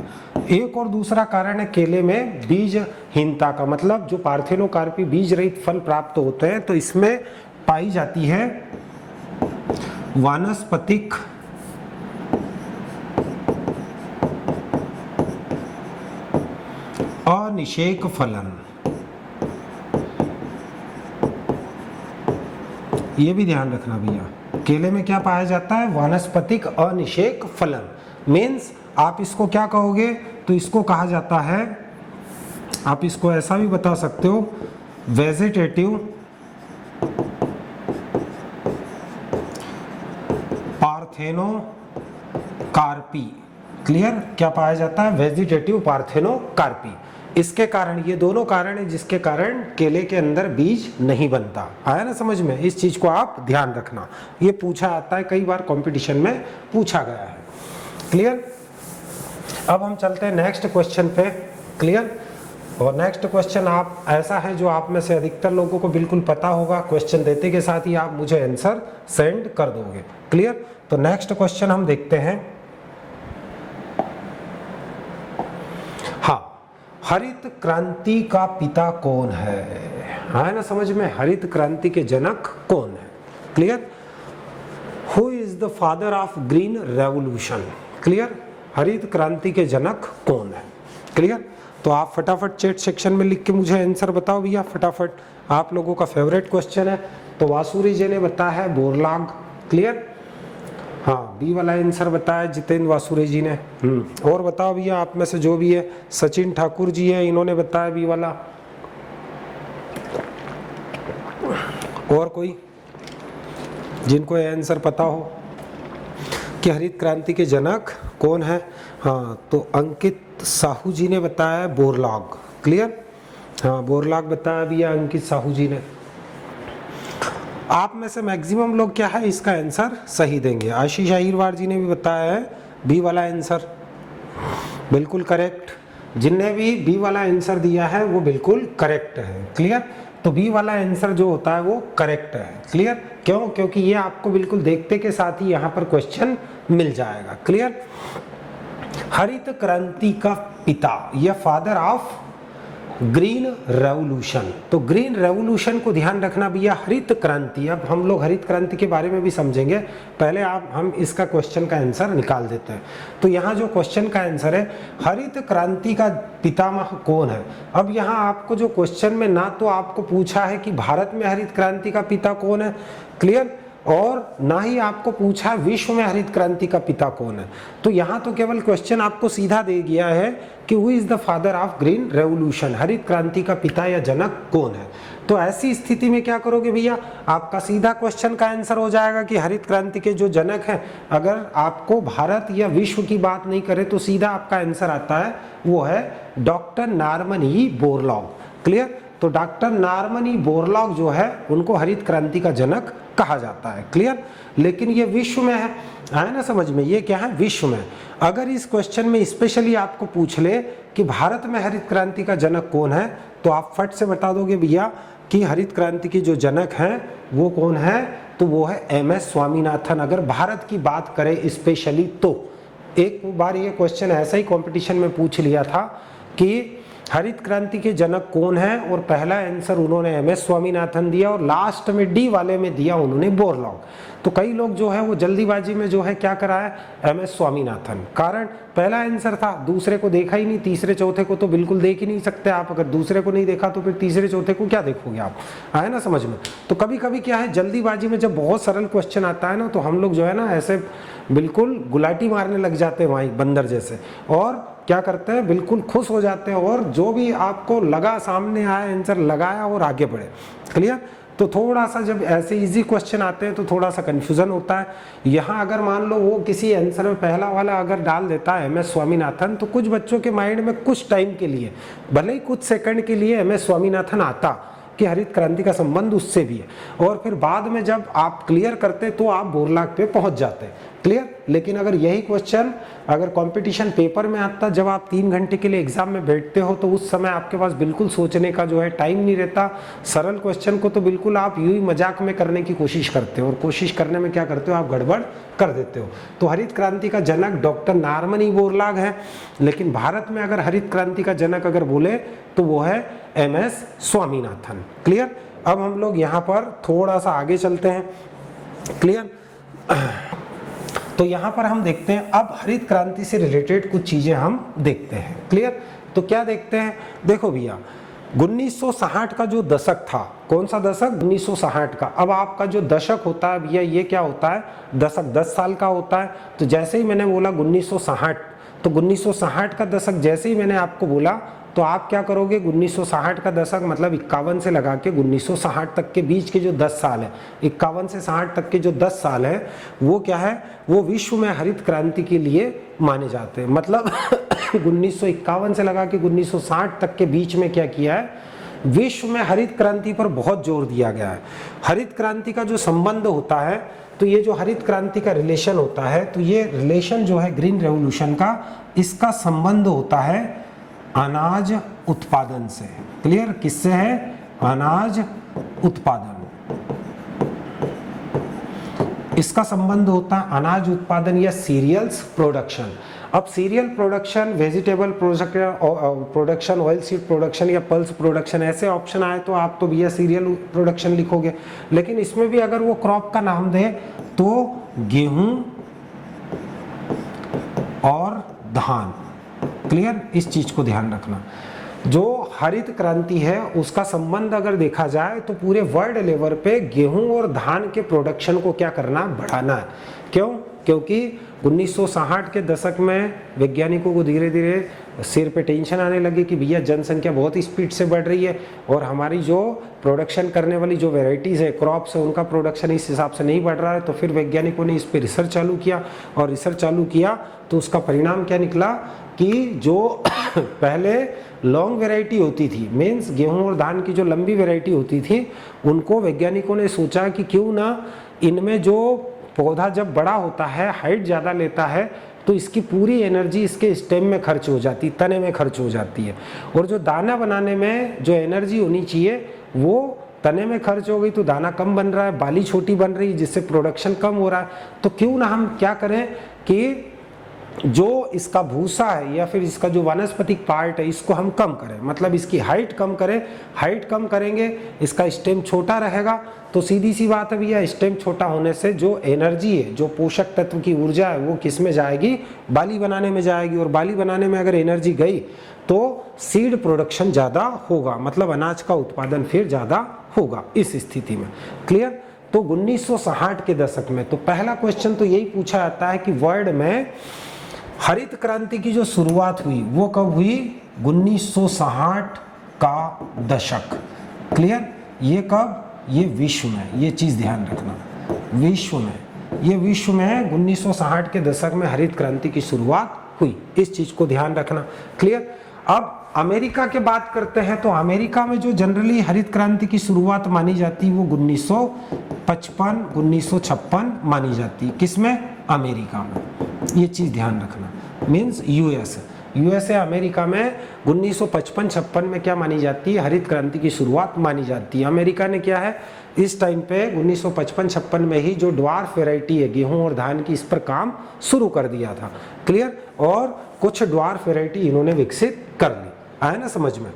एक और दूसरा कारण है केले में बीजहीनता का, मतलब जो पार्थेनोकार्पी बीज रहित फल प्राप्त होते हैं तो इसमें पाई जाती है वानस्पतिक अनिषेक फलन। ये भी ध्यान रखना भैया, केले में क्या पाया जाता है, वानस्पतिक अनिषेक फलन। मीन्स आप इसको क्या कहोगे, तो इसको कहा जाता है, आप इसको ऐसा भी बता सकते हो, वेजिटेटिव पार्थेनोकार्पी। क्लियर, क्या पाया जाता है, वेजिटेटिव पार्थेनोकार्पी। इसके कारण, ये दोनों कारण है जिसके कारण केले के अंदर बीज नहीं बनता। आया ना समझ में, इस चीज को आप ध्यान रखना, ये पूछा आता है, कई बार कंपटीशन में पूछा गया है। क्लियर, अब हम चलते हैं नेक्स्ट क्वेश्चन पे। क्लियर, और नेक्स्ट क्वेश्चन आप ऐसा है जो आप में से अधिकतर लोगों को बिल्कुल पता होगा, क्वेश्चन देते के साथ ही आप मुझे आंसर सेंड कर दोगे। क्लियर, तो नेक्स्ट क्वेश्चन हम देखते हैं। हाँ, हरित क्रांति का पिता कौन है, है ना समझ में, हरित क्रांति के जनक कौन है। Clear, who is the father of green revolution. Clear, हरित क्रांति के जनक कौन है। क्लियर, तो आप फटाफट चैट सेक्शन में लिख के मुझे आंसर बताओ भैया फटाफट, आप लोगों का फेवरेट क्वेश्चन है। तो वासुरी जी ने बताया है बोरलॉग। क्लियर, हाँ, बी वाला आंसर बताया जितेंद्र वासुरी जी ने। और बताओ भैया आप में से जो भी है, सचिन ठाकुर जी है, इन्होंने बताया बी वाला। और कोई जिनको ये आंसर पता हो कि हरित क्रांति के जनक कौन है। हाँ, तो अंकित साहू जी ने बताया बोरलॉग। क्लियर, हाँ, बोरलॉग बताया भैया अंकित साहू जी ने। आप में से मैक्सिमम लोग क्या है इसका आंसर सही देंगे। आशीष अहिरवार जी ने भी बताया है बी वाला आंसर, बिल्कुल करेक्ट। जिनने भी बी वाला आंसर दिया है वो बिल्कुल करेक्ट है। क्लियर, तो बी वाला आंसर जो होता है वो करेक्ट है। क्लियर, क्यों, क्योंकि ये आपको बिल्कुल देखते के साथ ही यहाँ पर क्वेश्चन मिल जाएगा। क्लियर, हरित क्रांति का पिता या फादर ऑफ ग्रीन रेवोल्यूशन। तो ग्रीन रेवोल्यूशन को ध्यान रखना भैया, हरित क्रांति। अब हम लोग हरित क्रांति के बारे में भी समझेंगे, पहले हम इसका क्वेश्चन का आंसर निकाल देते हैं। तो यहाँ जो क्वेश्चन का आंसर है, हरित क्रांति का पितामह कौन है। अब यहाँ आपको जो क्वेश्चन में ना तो आपको पूछा है कि भारत में हरित क्रांति का पिता कौन है, क्लियर, और ना ही आपको पूछा विश्व में हरित क्रांति का पिता कौन है। तो यहाँ तो केवल क्वेश्चन आपको सीधा दे गया है कि who is the father of green revolution, हरित क्रांति का पिता या जनक कौन है। तो ऐसी स्थिति में क्या करोगे भैया, आपका सीधा क्वेश्चन का आंसर हो जाएगा कि हरित क्रांति के जो जनक हैं, अगर आपको भारत या विश्व की बात नहीं करे तो सीधा आपका आंसर आता है, वो है doctor Norman E Borlaug. Clear, तो डॉक्टर नॉर्मन ई बोरलॉग जो है उनको हरित क्रांति का जनक कहा जाता है। क्लियर, लेकिन ये विश्व में है, आया ना समझ में, ये क्या है, विश्व में। अगर इस क्वेश्चन में स्पेशली आपको पूछ ले कि भारत में हरित क्रांति का जनक कौन है, तो आप फट से बता दोगे भैया कि हरित क्रांति के जो जनक हैं वो कौन है, तो वो है MS स्वामीनाथन। अगर भारत की बात करें स्पेशली तो एक बार ये क्वेश्चन ऐसा ही कंपटीशन में पूछ लिया था कि हरित क्रांति के जनक कौन है, और पहला आंसर उन्होंने MS स्वामीनाथन दिया और लास्ट में डी वाले में दिया उन्होंने बोरलॉग। तो कई लोग जो है वो जल्दीबाजी में जो है क्या करा है, MS स्वामीनाथन। कारण पहला आंसर था, दूसरे को देखा ही नहीं, तीसरे चौथे को तो बिल्कुल देख ही नहीं सकते आप। अगर दूसरे को नहीं देखा तो फिर तीसरे चौथे को क्या देखोगे आप, आए ना समझ में। तो कभी कभी क्या है, जल्दीबाजी में जब बहुत सरल क्वेश्चन आता है ना, तो हम लोग जो है ना ऐसे बिल्कुल गुलाटी मारने लग जाते हैं वहीं बंदर जैसे, और क्या करते हैं, बिल्कुल खुश हो जाते हैं, और जो भी आपको लगा सामने आया आंसर लगाया और आगे बढ़े। क्लियर, तो थोड़ा सा जब ऐसे इजी क्वेश्चन आते हैं तो थोड़ा सा कंफ्यूजन होता है। यहाँ अगर मान लो वो किसी आंसर में पहला वाला अगर डाल देता है MS स्वामीनाथन, तो कुछ बच्चों के माइंड में कुछ टाइम के लिए, भले ही कुछ सेकंड के लिए MS स्वामीनाथन आता कि हरित क्रांति का संबंध उससे भी है, और फिर बाद में जब आप क्लियर करते तो आप बोरलाग पे पहुंच जाते। क्लियर। लेकिन अगर यही क्वेश्चन अगर कंपटीशन पेपर में आता, जब आप 3 घंटे के लिए एग्जाम में बैठते हो, तो उस समय आपके पास बिल्कुल सोचने का जो है टाइम नहीं रहता। सरल क्वेश्चन को तो बिल्कुल आप यूं ही मजाक में करने की कोशिश करते हो, और कोशिश करने में क्या करते हो, आप गड़बड़ कर देते हो। तो हरित क्रांति का जनक डॉक्टर नॉर्मन बोरलाग है, लेकिन भारत में अगर हरित क्रांति का जनक अगर बोले तो वो है MS स्वामीनाथन। क्लियर। अब हम लोग यहाँ पर थोड़ा सा आगे चलते हैं। क्लियर। तो यहाँ पर हम देखते हैं, अब हरित क्रांति से रिलेटेड कुछ चीजें हम देखते हैं। क्लियर। तो क्या देखते हैं, देखो भैया 1960 का जो दशक था, कौन सा दशक, 1960 का। अब आपका जो दशक होता है भैया, ये क्या होता है, दशक 10 साल का होता है। तो जैसे ही मैंने बोला 1960, तो 1960 का दशक जैसे ही मैंने आपको बोला, तो आप क्या करोगे, 1960 का दशक मतलब 51 से लगा के 1960 तक के बीच के जो 10 साल है, 51 से 60 तक के जो 10 साल है, वो क्या है, वो विश्व में हरित क्रांति के लिए माने जाते हैं। मतलब 1951 से लगा के 1960 तक के बीच में क्या किया है, विश्व में हरित क्रांति पर बहुत जोर दिया गया है। हरित क्रांति का जो संबंध होता है, तो ये जो हरित क्रांति का रिलेशन होता है, तो ये रिलेशन जो है ग्रीन रेवोल्यूशन का, इसका संबंध होता है अनाज उत्पादन से। क्लियर। किससे है, अनाज उत्पादन, इसका संबंध होता है अनाज उत्पादन या सीरियल्स प्रोडक्शन। अब serial production, vegetable production, oil seed production या पल्स प्रोडक्शन, ऐसे ऑप्शन आए तो आप तो भैया सीरियल प्रोडक्शन लिखोगे। लेकिन इसमें भी अगर वो क्रॉप का नाम दे तो गेहूं और धान। क्लियर। इस चीज को ध्यान रखना। जो हरित क्रांति है उसका संबंध अगर देखा जाए तो पूरे वर्ल्ड लेवल पे गेहूं और धान के प्रोडक्शन को क्या करना, बढ़ाना है। क्यों, क्योंकि 1960 के दशक में वैज्ञानिकों को धीरे धीरे सिर पे टेंशन आने लगी कि भैया जनसंख्या बहुत स्पीड से बढ़ रही है, और हमारी जो प्रोडक्शन करने वाली जो वेराइटीज़ है, क्रॉप्स है, उनका प्रोडक्शन इस हिसाब से नहीं बढ़ रहा है। तो फिर वैज्ञानिकों ने इस पे रिसर्च चालू किया, और रिसर्च चालू किया तो उसका परिणाम क्या निकला कि जो पहले लॉन्ग वेराइटी होती थी, मीन्स गेहूं और धान की जो लंबी वेराइटी होती थी, उनको वैज्ञानिकों ने सोचा कि क्यों ना इनमें जो पौधा जब बड़ा होता है, हाइट ज़्यादा लेता है, तो इसकी पूरी एनर्जी इसके स्टेम में खर्च हो जाती, तने में खर्च हो जाती है। और जो दाना बनाने में जो एनर्जी होनी चाहिए वो तने में खर्च हो गई, तो दाना कम बन रहा है, बाली छोटी बन रही है, जिससे प्रोडक्शन कम हो रहा है। तो क्यों ना हम क्या करें कि जो इसका भूसा है या फिर इसका जो वानस्पतिक पार्ट है, इसको हम कम करें, मतलब इसकी हाइट कम करें। हाइट कम करेंगे, इसका स्टेम छोटा रहेगा, तो सीधी सी बात है भैया, स्टेम छोटा होने से जो एनर्जी है, जो पोषक तत्व की ऊर्जा है, वो किस में जाएगी, बाली बनाने में जाएगी। और बाली बनाने में अगर एनर्जी गई तो सीड प्रोडक्शन ज़्यादा होगा, मतलब अनाज का उत्पादन फिर ज़्यादा होगा इस स्थिति में। क्लियर। तो 1960 के दशक में, तो पहला क्वेश्चन तो यही पूछा जाता है कि वर्ल्ड में हरित क्रांति की जो शुरुआत हुई वो कब हुई, 1960 का दशक। क्लियर। ये कब, ये विश्व में, ये चीज ध्यान रखना, विश्व में, ये विश्व में 1960 के दशक में हरित क्रांति की शुरुआत हुई, इस चीज को ध्यान रखना। क्लियर। अब अमेरिका की बात करते हैं, तो अमेरिका में जो जनरली हरित क्रांति की शुरुआत मानी जाती है वो 1955 1956 मानी जाती है। किसमें, अमेरिका में। ये चीज ध्यान रखना, मीन्स यूएसए अमेरिका में 1955-56 में क्या मानी जाती है, हरित क्रांति की शुरुआत मानी जाती है। अमेरिका ने क्या है, इस टाइम पे 1955-56 में ही जो ड्वार्फ वैरायटी है गेहूं और धान की, इस पर काम शुरू कर दिया था। क्लियर। और कुछ ड्वार्फ वैरायटी इन्होंने विकसित कर ली, आया ना समझ में।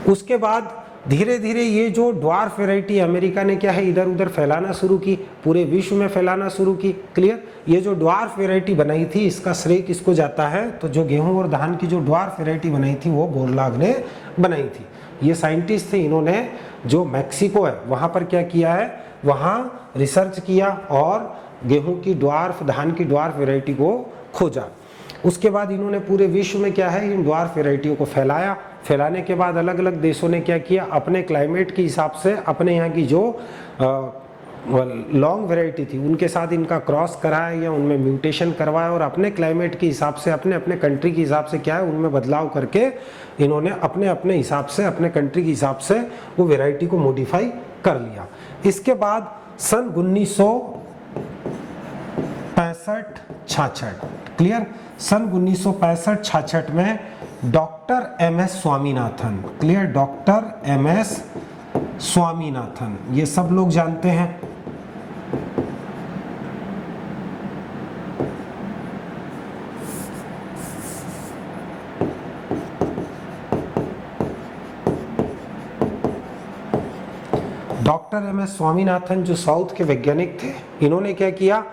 उसके बाद धीरे धीरे ये जो ड्वार्फ वैरायटी अमेरिका ने क्या है, इधर उधर फैलाना शुरू की, पूरे विश्व में फैलाना शुरू की। क्लियर। ये जो ड्वार्फ वैरायटी बनाई थी, इसका श्रेय किसको जाता है, तो जो गेहूं और धान की जो ड्वार्फ वैरायटी बनाई थी वो बोरलाग ने बनाई थी। ये साइंटिस्ट थे, इन्होंने जो मैक्सिको है वहाँ पर क्या किया है, वहाँ रिसर्च किया और गेहूं की ड्वार्फ, धान की ड्वार्फ वैरायटी को खोजा। उसके बाद इन्होंने पूरे विश्व में क्या है, इन ड्वार्फ वैरायटियों को फैलाया, फैलाने के बाद अलग अलग देशों ने क्या किया, अपने क्लाइमेट के हिसाब से अपने यहाँ की जो लॉन्ग वैरायटी थी उनके साथ इनका क्रॉस कराया या उनमें म्यूटेशन करवाया और अपने क्लाइमेट के हिसाब से अपने अपने कंट्री के हिसाब से क्या है उनमें बदलाव करके इन्होंने अपने अपने हिसाब से अपने कंट्री के हिसाब से वो वैरायटी को मॉडिफाई कर लिया। इसके बाद सन 1965-66, क्लियर, सन 1965-66 में doctor MS Swaminathan, clear, doctor MS Swaminathan, ये सब लोग जानते हैं। डॉक्टर MS स्वामीनाथन जो साउथ के वैज्ञानिक थे, इन्होंने क्या किया,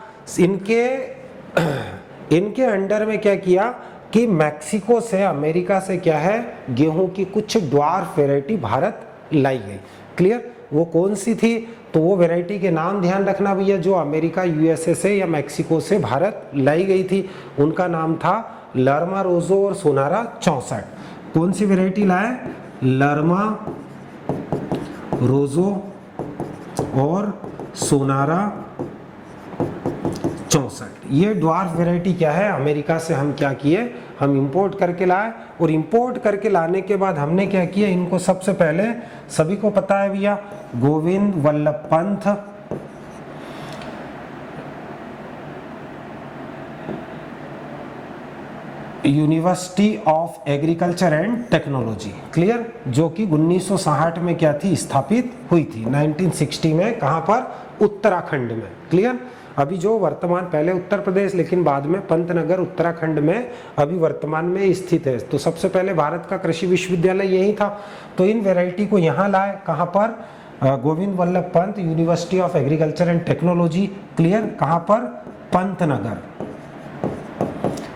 इनके अंडर में क्या किया कि मैक्सिको से, अमेरिका से क्या है, गेहूं की कुछ ड्वार्फ वैरायटी भारत लाई गई। क्लियर, वो कौन सी थी, तो वो वैरायटी के नाम ध्यान रखना भैया, जो अमेरिका USA से या मैक्सिको से भारत लाई गई थी, उनका नाम था लर्मा रोजो और सोनारा 64। कौन सी वैरायटी लाए, लर्मा रोजो और सोनारा 64। ये ड्वार्फ वैरायटी क्या है, अमेरिका से हम क्या किए, हम इंपोर्ट करके लाए और इंपोर्ट करके लाने के बाद हमने क्या किया, इनको सबसे पहले, सभी को पता है भैया, Govind Vallabh Pant university of agriculture and technology, clear, जो कि 1960 में क्या थी, स्थापित हुई थी। 1960 में कहां पर, उत्तराखंड में, क्लियर। अभी जो वर्तमान, पहले उत्तर प्रदेश लेकिन बाद में पंतनगर उत्तराखंड में अभी वर्तमान में स्थित है। तो सबसे पहले भारत का कृषि विश्वविद्यालय यही था। तो इन वैरायटी को यहाँ लाए, कहाँ पर, Govind Vallabh Pant university of agriculture and technology, clear, कहाँ पर, पंतनगर।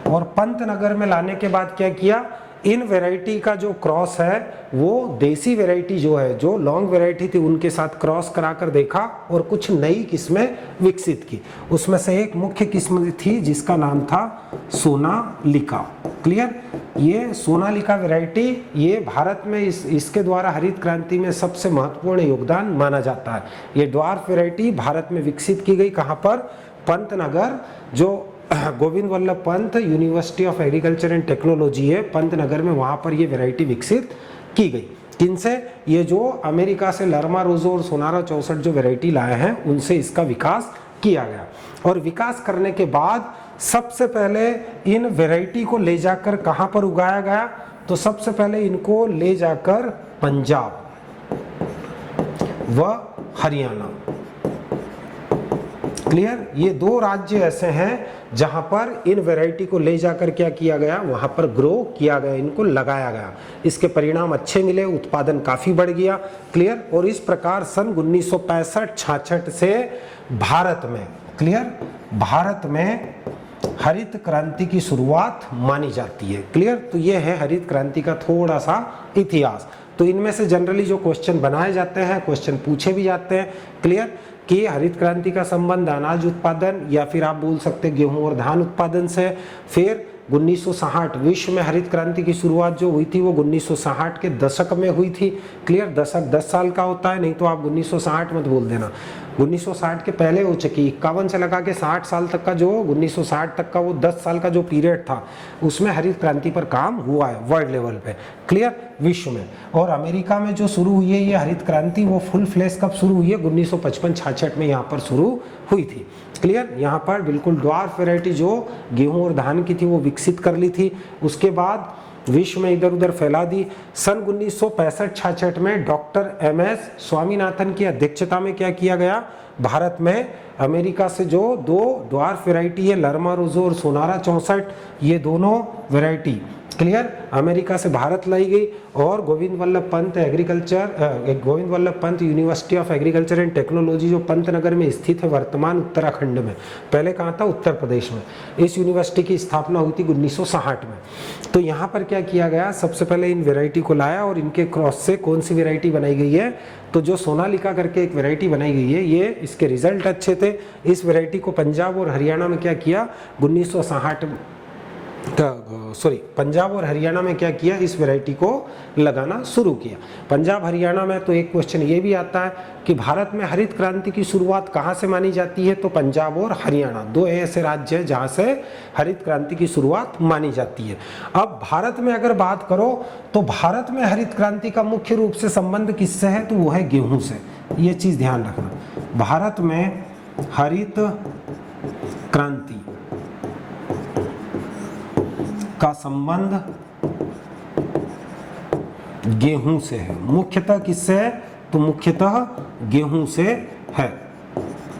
और पंतनगर में लाने के बाद क्या किया, इन वैरायटी का जो क्रॉस है वो देसी वैरायटी जो है, जो लॉन्ग वैरायटी थी उनके साथ क्रॉस कराकर देखा और कुछ नई किस्में विकसित की। उसमें से एक मुख्य किस्म थी जिसका नाम था सोनालिका, क्लियर। ये सोनालिका वैरायटी, ये भारत में इसके द्वारा हरित क्रांति में सबसे महत्वपूर्ण योगदान माना जाता है। ये ड्वार्फ वैरायटी भारत में विकसित की गई, कहाँ पर, पंतनगर, जो Govind Vallabh Pant university of agriculture and technology है पंतनगर में, वहां पर ये वैरायटी विकसित की गई। किनसे, ये जो अमेरिका से लर्मा रोजो और सोनारा 64 जो वैरायटी लाए हैं उनसे इसका विकास किया गया। और विकास करने के बाद सबसे पहले इन वैरायटी को ले जाकर कहां पर उगाया गया, तो सबसे पहले इनको ले जाकर पंजाब व हरियाणा, क्लियर, ये दो राज्य ऐसे हैं जहां पर इन वैरायटी को ले जाकर क्या किया गया, वहां पर ग्रो किया गया, इनको लगाया गया। इसके परिणाम अच्छे मिले, उत्पादन काफी बढ़ गया, क्लियर। और इस प्रकार सन 1965-66 से भारत में, क्लियर, भारत में हरित क्रांति की शुरुआत मानी जाती है, क्लियर। तो ये है हरित क्रांति का थोड़ा सा इतिहास। तो इनमें से जनरली जो क्वेश्चन बनाए जाते हैं, क्वेश्चन पूछे भी जाते हैं, क्लियर, कि हरित क्रांति का संबंध अनाज उत्पादन या फिर आप बोल सकते हैं गेहूं और धान उत्पादन से। फिर 1960 विश्व में हरित क्रांति की शुरुआत जो हुई थी वो 1960 के दशक में हुई थी, क्लियर। दशक 10 साल का होता है, नहीं तो आप 1960 मत बोल देना, 1960 के पहले हो चुकी, 51 से लगा के 60 साल तक का जो 1960 तक का वो 10 साल का जो पीरियड था उसमें हरित क्रांति पर काम हुआ है वर्ल्ड लेवल पे, क्लियर, विश्व में। और अमेरिका में जो शुरू हुई है ये हरित क्रांति, वो फुल फ्लैश कब शुरू हुई है, 1955-66 में यहाँ पर शुरू हुई थी, क्लियर। यहाँ पर बिल्कुल ड्वार्फ वैरायटी जो गेहूं और धान की थी वो विकसित कर ली थी, उसके बाद विश्व में इधर उधर फैला दी। सन 1965-66 में डॉक्टर MS स्वामीनाथन की अध्यक्षता में क्या किया गया, भारत में अमेरिका से जो दो ड्वार्फ वैरायटी है लर्मा रोजो और सोनारा 64, ये दोनों वैरायटी, क्लियर, अमेरिका से भारत लाई गई। और Govind Vallabh Pant university of agriculture and technology जो पंतनगर में स्थित है वर्तमान उत्तराखंड में, पहले कहाँ था, उत्तर प्रदेश में, इस यूनिवर्सिटी की स्थापना हुई थी 1960 में। तो यहाँ पर क्या किया गया, सबसे पहले इन वैरायटी को लाया और इनके क्रॉस से कौन सी वैरायटी बनाई गई है, तो जो सोनालिका करके एक वैरायटी बनाई गई है, ये इसके रिजल्ट अच्छे थे। इस वैरायटी को पंजाब और हरियाणा में क्या किया, 1960 पंजाब और हरियाणा में क्या किया, इस वैरायटी को लगाना शुरू किया। पंजाब हरियाणा में तो एक क्वेश्चन ये भी आता है कि भारत में हरित क्रांति की शुरुआत कहाँ से मानी जाती है, तो पंजाब और हरियाणा दो ऐसे राज्य हैं जहाँ से हरित क्रांति की शुरुआत मानी जाती है। अब भारत में अगर बात करो तो भारत में हरित क्रांति का मुख्य रूप से संबंध किससे है, तो वो है गेहूं से। ये चीज ध्यान रखना, भारत में हरित क्रांति का संबंध गेहूं से है। मुख्यतः किससे है, तो मुख्यतः गेहूं से है।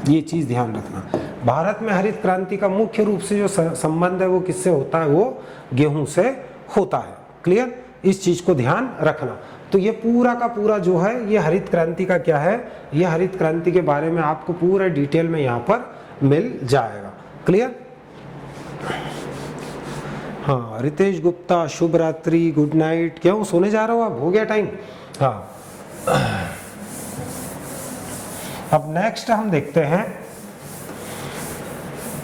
ये चीज ध्यान रखना, भारत में हरित क्रांति का मुख्य रूप से जो संबंध है वो किससे होता है, वो गेहूं से होता है। क्लियर, इस चीज को ध्यान रखना। तो ये पूरा का पूरा जो है ये हरित क्रांति का क्या है, ये हरित क्रांति के बारे में आपको पूरा डिटेल में यहाँ पर मिल जाएगा। क्लियर। हाँ, रितेश गुप्ता शुभ रात्रि, गुड नाइट। क्यों सोने जा रहे हो आप, हो गया टाइम। हाँ, अब नेक्स्ट हम देखते हैं,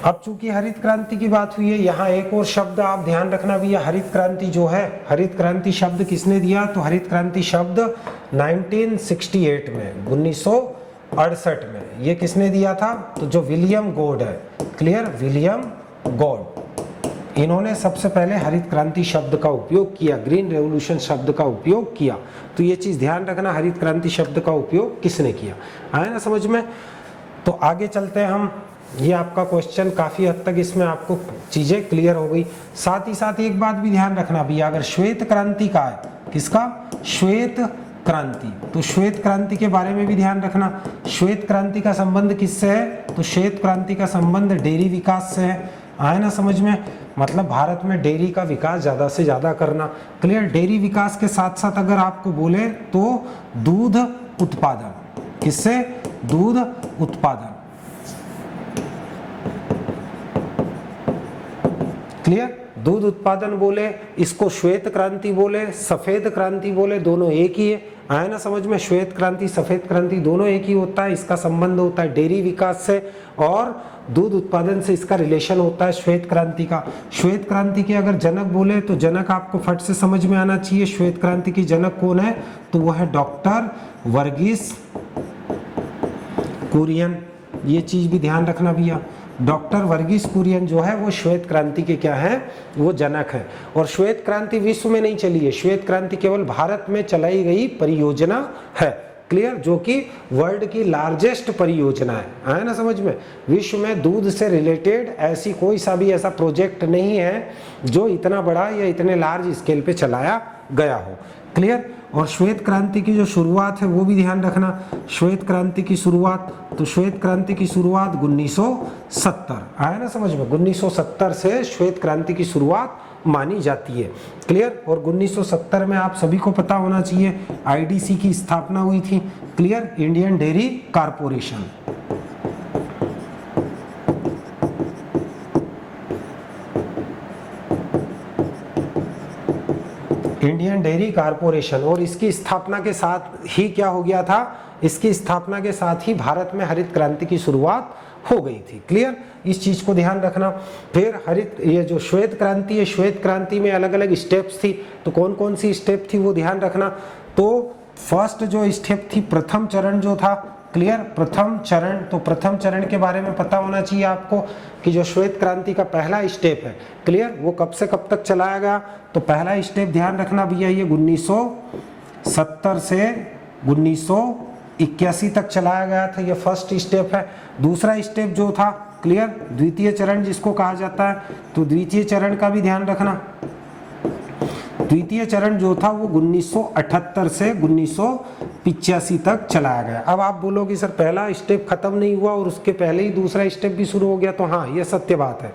अब चूंकि हरित क्रांति की बात हुई है, यहाँ एक और शब्द आप ध्यान रखना भी है। हरित क्रांति जो है, हरित क्रांति शब्द किसने दिया, तो हरित क्रांति शब्द 1968 में 1968 में ये किसने दिया था, तो जो विलियम गॉड है। क्लियर, विलियम गॉड, इन्होंने सबसे पहले हरित क्रांति शब्द का उपयोग किया, ग्रीन रेवोल्यूशन शब्द का उपयोग किया। तो ये चीज ध्यान रखना, हरित क्रांति शब्द का उपयोग किसने किया, आया ना समझ में। तो आगे चलते हैं हम, ये आपका क्वेश्चन काफी हद तक इसमें आपको चीजें क्लियर हो गई। साथ ही साथ एक बात भी ध्यान रखना भी, अगर श्वेत क्रांति का है, किसका, श्वेत क्रांति, तो श्वेत क्रांति के बारे में भी ध्यान रखना। श्वेत क्रांति का संबंध किससे है, तो श्वेत क्रांति का संबंध डेयरी विकास से है, आए ना समझ में। मतलब भारत में डेयरी का विकास ज्यादा से ज्यादा करना। क्लियर, डेयरी विकास के साथ साथ अगर आपको बोले तो दूध उत्पादन, किससे, दूध उत्पादन। क्लियर, दूध उत्पादन बोले, इसको श्वेत क्रांति बोले, सफेद क्रांति बोले, दोनों एक ही है, आया ना समझ में। श्वेत क्रांति सफेद क्रांति दोनों एक ही होता है। इसका संबंध होता है डेयरी विकास से और दूध उत्पादन से, इसका रिलेशन होता है श्वेत क्रांति का। श्वेत क्रांति के अगर जनक बोले तो जनक आपको फट से समझ में आना चाहिए। श्वेत क्रांति की जनक कौन है, तो वो है डॉक्टर वर्गीस कुरियन। ये चीज भी ध्यान रखना भैया, डॉक्टर वर्गीस कुरियन जो है वो श्वेत क्रांति के क्या है, वो जनक है। और श्वेत क्रांति विश्व में नहीं चली है, श्वेत क्रांति केवल भारत में चलाई गई परियोजना है। क्लियर, जो कि वर्ल्ड की लार्जेस्ट परियोजना है ना समझ में। विश्व में दूध से रिलेटेड ऐसी कोई सा भी ऐसा प्रोजेक्ट नहीं है जो इतना बड़ा या इतने लार्ज स्केल पे चलाया गया हो। क्लियर, और श्वेत क्रांति की जो शुरुआत है वो भी ध्यान रखना। श्वेत क्रांति की शुरुआत, तो श्वेत क्रांति की शुरुआत 1970, आया ना समझ में। 1970 से श्वेत क्रांति की शुरुआत मानी जाती है। क्लियर, और 1970 में आप सभी को पता होना चाहिए आईडीसी की स्थापना हुई थी। Clear, Indian dairy corporation. Indian dairy corporation, और इसकी स्थापना के साथ ही क्या हो गया था, इसकी स्थापना के साथ ही भारत में हरित क्रांति की शुरुआत हो गई थी। क्लियर, इस चीज को ध्यान रखना। फिर हरित, ये जो श्वेत क्रांति है, श्वेत क्रांति में अलग अलग स्टेप्स थी, तो कौन कौन सी स्टेप थी वो ध्यान रखना। तो फर्स्ट जो स्टेप थी, प्रथम चरण जो था, क्लियर, प्रथम चरण, तो प्रथम चरण के बारे में पता होना चाहिए आपको कि जो श्वेत क्रांति का पहला स्टेप है, क्लियर, वो कब से कब तक चलाया गया, तो पहला स्टेप ध्यान रखना भैया, ये 1970 से 1981 तक चलाया गया था, ये फर्स्ट स्टेप है। दूसरा स्टेप जो था, क्लियर, द्वितीय चरण जिसको कहा जाता है, तो द्वितीय चरण का भी ध्यान रखना। द्वितीय चरण जो था वो 1978 से 1985 तक चलाया गया। अब आप बोलोगे सर पहला स्टेप खत्म नहीं हुआ और उसके पहले ही दूसरा स्टेप भी शुरू हो गया, तो हाँ ये सत्य बात है।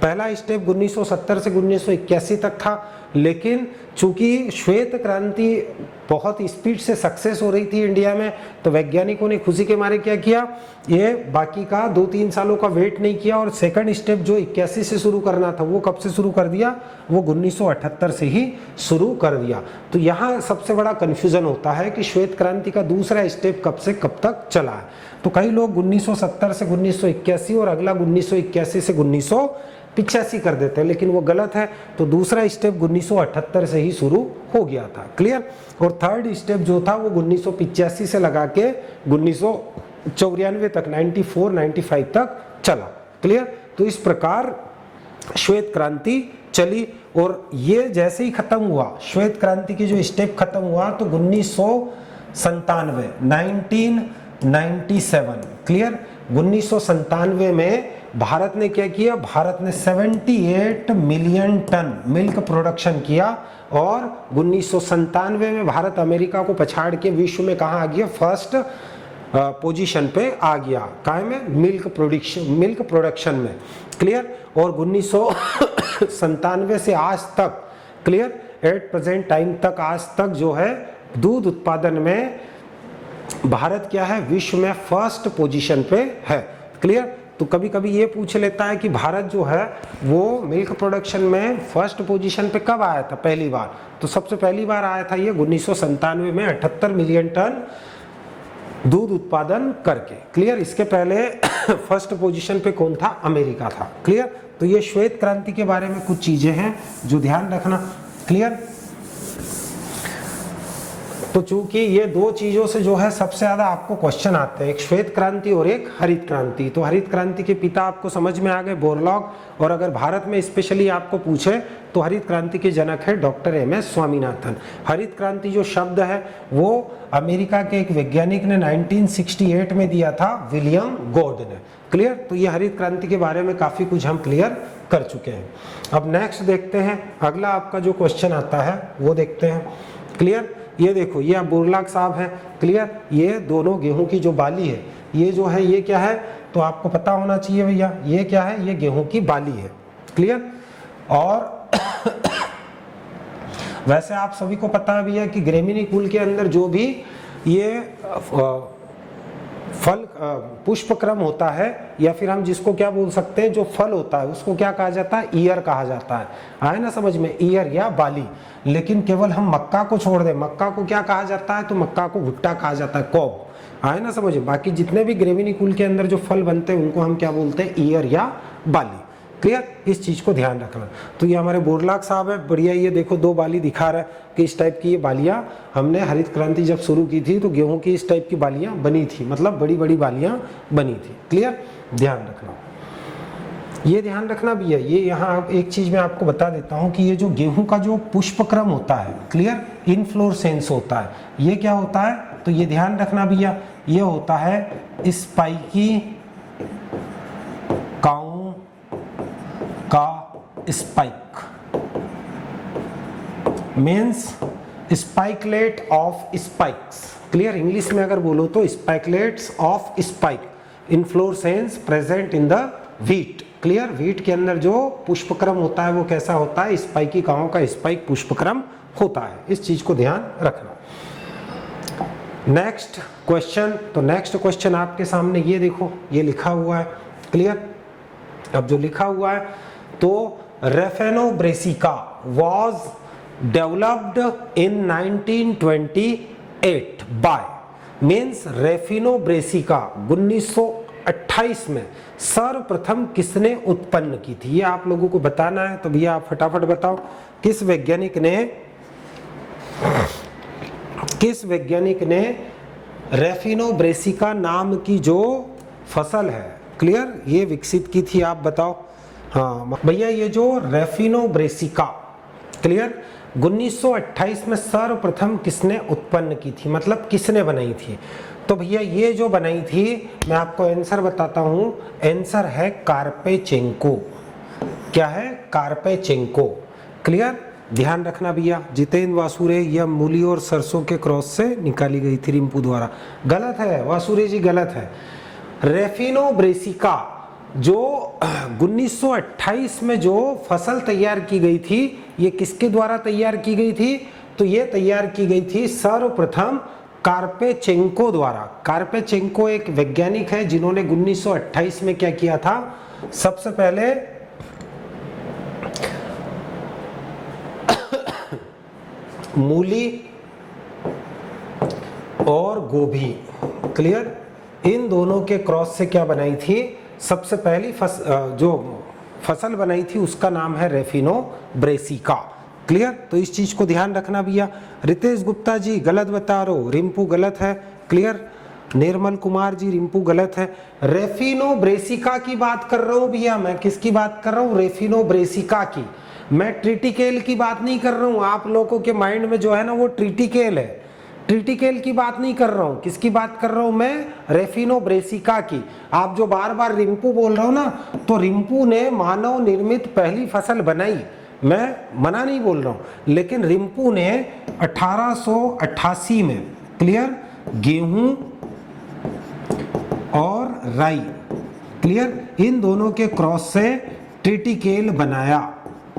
पहला स्टेप 1970 से 1981 तक था, लेकिन चूंकि श्वेत क्रांति बहुत स्पीड से सक्सेस हो रही थी इंडिया में, तो वैज्ञानिकों ने खुशी के मारे क्या किया, ये बाकी का 2-3 सालों का वेट नहीं किया और सेकंड स्टेप जो 81 से शुरू करना था वो कब से शुरू कर दिया, वो 1978 से ही शुरू कर दिया। तो यहाँ सबसे बड़ा कंफ्यूजन होता है कि श्वेत क्रांति का दूसरा स्टेप कब से कब तक चला है। तो कई लोग 1970 से 1981 और अगला 1981 से 1985 85 कर देते हैं, लेकिन वो गलत है। तो दूसरा स्टेप 1978 से ही शुरू हो गया था, क्लियर। और थर्ड स्टेप जो था वो 1985 से लगा के 1994 तक 94-95 तक चला, क्लियर। तो इस प्रकार श्वेत क्रांति चली, और ये जैसे ही खत्म हुआ, श्वेत क्रांति की जो स्टेप खत्म हुआ, तो 1997 क्लियर। 1997 में भारत ने क्या किया, भारत ने 78 मिलियन टन मिल्क प्रोडक्शन किया, और 1997 में भारत अमेरिका को पछाड़ के विश्व में कहाँ आ गया, फर्स्ट पोजीशन पे आ गया, काय में, मिल्क प्रोडक्शन में, क्लियर। और 1997 से आज तक, क्लियर, एट प्रेजेंट टाइम तक, आज तक जो है दूध उत्पादन में भारत क्या है, विश्व में फर्स्ट पोजीशन पे है, क्लियर। तो कभी कभी ये पूछ लेता है कि भारत जो है वो मिल्क प्रोडक्शन में फर्स्ट पोजीशन पे कब आया था पहली बार, तो सबसे पहली बार आया था ये 1997 में 78 मिलियन टन दूध उत्पादन करके, क्लियर। इसके पहले फर्स्ट पोजीशन पे कौन था, अमेरिका था, क्लियर। तो ये श्वेत क्रांति के बारे में कुछ चीजें हैं जो ध्यान रखना, क्लियर। तो चूंकि ये दो चीजों से जो है सबसे ज्यादा आपको क्वेश्चन आते हैं, एक श्वेत क्रांति और एक हरित क्रांति। तो हरित क्रांति के पिता आपको समझ में आ गए, बोरलॉग। और अगर भारत में स्पेशली आपको पूछे तो हरित क्रांति के जनक है डॉक्टर एम.एस. स्वामीनाथन। हरित क्रांति जो शब्द है वो अमेरिका के एक वैज्ञानिक ने 1968 में दिया था, विलियम गॉड ने, क्लियर। तो ये हरित क्रांति के बारे में काफी कुछ हम क्लियर कर चुके हैं। अब नेक्स्ट देखते हैं, अगला आपका जो क्वेश्चन आता है वो देखते हैं, क्लियर। ये देखो, ये आप बोरलॉग साहब हैं, क्लियर। ये दोनों गेहूं की जो बाली है, ये जो है ये क्या है, तो आपको पता होना चाहिए भैया, ये क्या है, ये गेहूं की बाली है, क्लियर। और वैसे आप सभी को पता है भैया कि ग्रेमिनी कुल के अंदर जो भी ये फल पुष्पक्रम होता है, या फिर हम जिसको क्या बोल सकते हैं, जो फल होता है उसको क्या कहा जाता है, ईयर कहा जाता है। आए ना समझ में, ईयर या बाली। लेकिन केवल हम मक्का को छोड़ दें, मक्का को क्या कहा जाता है, तो मक्का को भुट्टा कहा जाता है, कॉब। आए ना समझ में। बाकी जितने भी ग्रेविनी कुल के अंदर जो फल बनते हैं उनको हम क्या बोलते हैं, ईयर या बाली, क्लियर। इस चीज को ध्यान रखना। तो ये हमारे बोरलॉग साहब है, बढ़िया। ये देखो दो बाली दिखा रहा है कि इस टाइप की ये बालियां हमने हरित क्रांति जब शुरू की थी तो गेहूं की इस टाइप की बालियां बनी थी, मतलब बड़ी बड़ी बालियां बनी थी, क्लियर। ध्यान रखना, ये ध्यान रखना भैया। ये यहाँ एक चीज मैं आपको बता देता हूँ कि ये जो गेहूं का जो पुष्पक्रम होता है, क्लियर, इनफ्लोरेसेंस होता है, ये क्या होता है, तो ये ध्यान रखना भैया, ये होता है स्पाइकी काऊ का spike, means spikelet of spikes, clear. English में अगर बोलो तो spikelets of spike, inflorescence present in the wheat, clear. Wheat के अंदर जो पुष्पक्रम होता है वो कैसा होता है, स्पाइकी काऊ का स्पाइक पुष्पक्रम होता है। इस चीज को ध्यान रखना। नेक्स्ट क्वेश्चन, तो नेक्स्ट क्वेश्चन आपके सामने ये देखो, ये लिखा हुआ है, क्लियर। अब जो लिखा हुआ है, तो Raphanobrassica was developed in 1928 by, means Raphanobrassica 1928 में सर्वप्रथम किसने उत्पन्न की थी, ये आप लोगों को बताना है। तो भैया आप फटाफट बताओ, किस वैज्ञानिक ने रेफिनोब्रेसिका नाम की जो फसल है, क्लियर, ये विकसित की थी, आप बताओ। हाँ भैया, ये जो रेफिनोब्रेसिका, क्लियर, 1928 में सर्वप्रथम किसने उत्पन्न की थी, मतलब किसने बनाई थी। तो भैया ये जो बनाई थी, मैं आपको आंसर बताता हूं, आंसर है कार्पेचेंको। क्या है, कार्पेचेंको, क्लियर। ध्यान रखना भैया, जितेंद्र वासुरे यह मूली और सरसों के क्रॉस से निकाली गई थी रिम्पू द्वारा। गलत है वासुरे जी, गलत है। रेफिनोब्रेसिका जो 1928 में जो फसल तैयार की गई थी, ये किसके द्वारा तैयार की गई थी, तो ये तैयार की गई थी सर्वप्रथम कार्पेचेंको द्वारा। कार्पेचेंको एक वैज्ञानिक है जिन्होंने 1928 में क्या किया था, सबसे पहले मूली और गोभी, क्लियर, इन दोनों के क्रॉस से क्या बनाई थी, सबसे पहली जो फसल बनाई थी उसका नाम है रेफिनो ब्रेसिका। क्लियर? तो इस चीज को ध्यान रखना भैया। रितेश गुप्ता जी गलत बता रहे हो, रिम्पू गलत है। क्लियर? निर्मल कुमार जी रिम्पू गलत है। रेफिनो ब्रेसिका की बात कर रहा हूं भैया मैं। किसकी बात कर रहा हूं? रेफिनो ब्रेसिका की। मैं ट्रिटिकेल की बात नहीं कर रहा हूं। आप लोगों के माइंड में जो है ना वो ट्रिटिकेल है, ट्रिटिकेल की बात नहीं कर रहा हूं। किसकी बात कर रहा हूं मैं? रेफिनो ब्रेसिका की। आप जो बार बार रिम्पू बोल रहे हो ना, तो रिम्पू ने मानव निर्मित पहली फसल बनाई, मैं मना नहीं बोल रहा हूं, लेकिन रिम्पू ने 1888 में, क्लियर, गेहूं और राई, क्लियर, इन दोनों के क्रॉस से ट्रिटिकेल बनाया।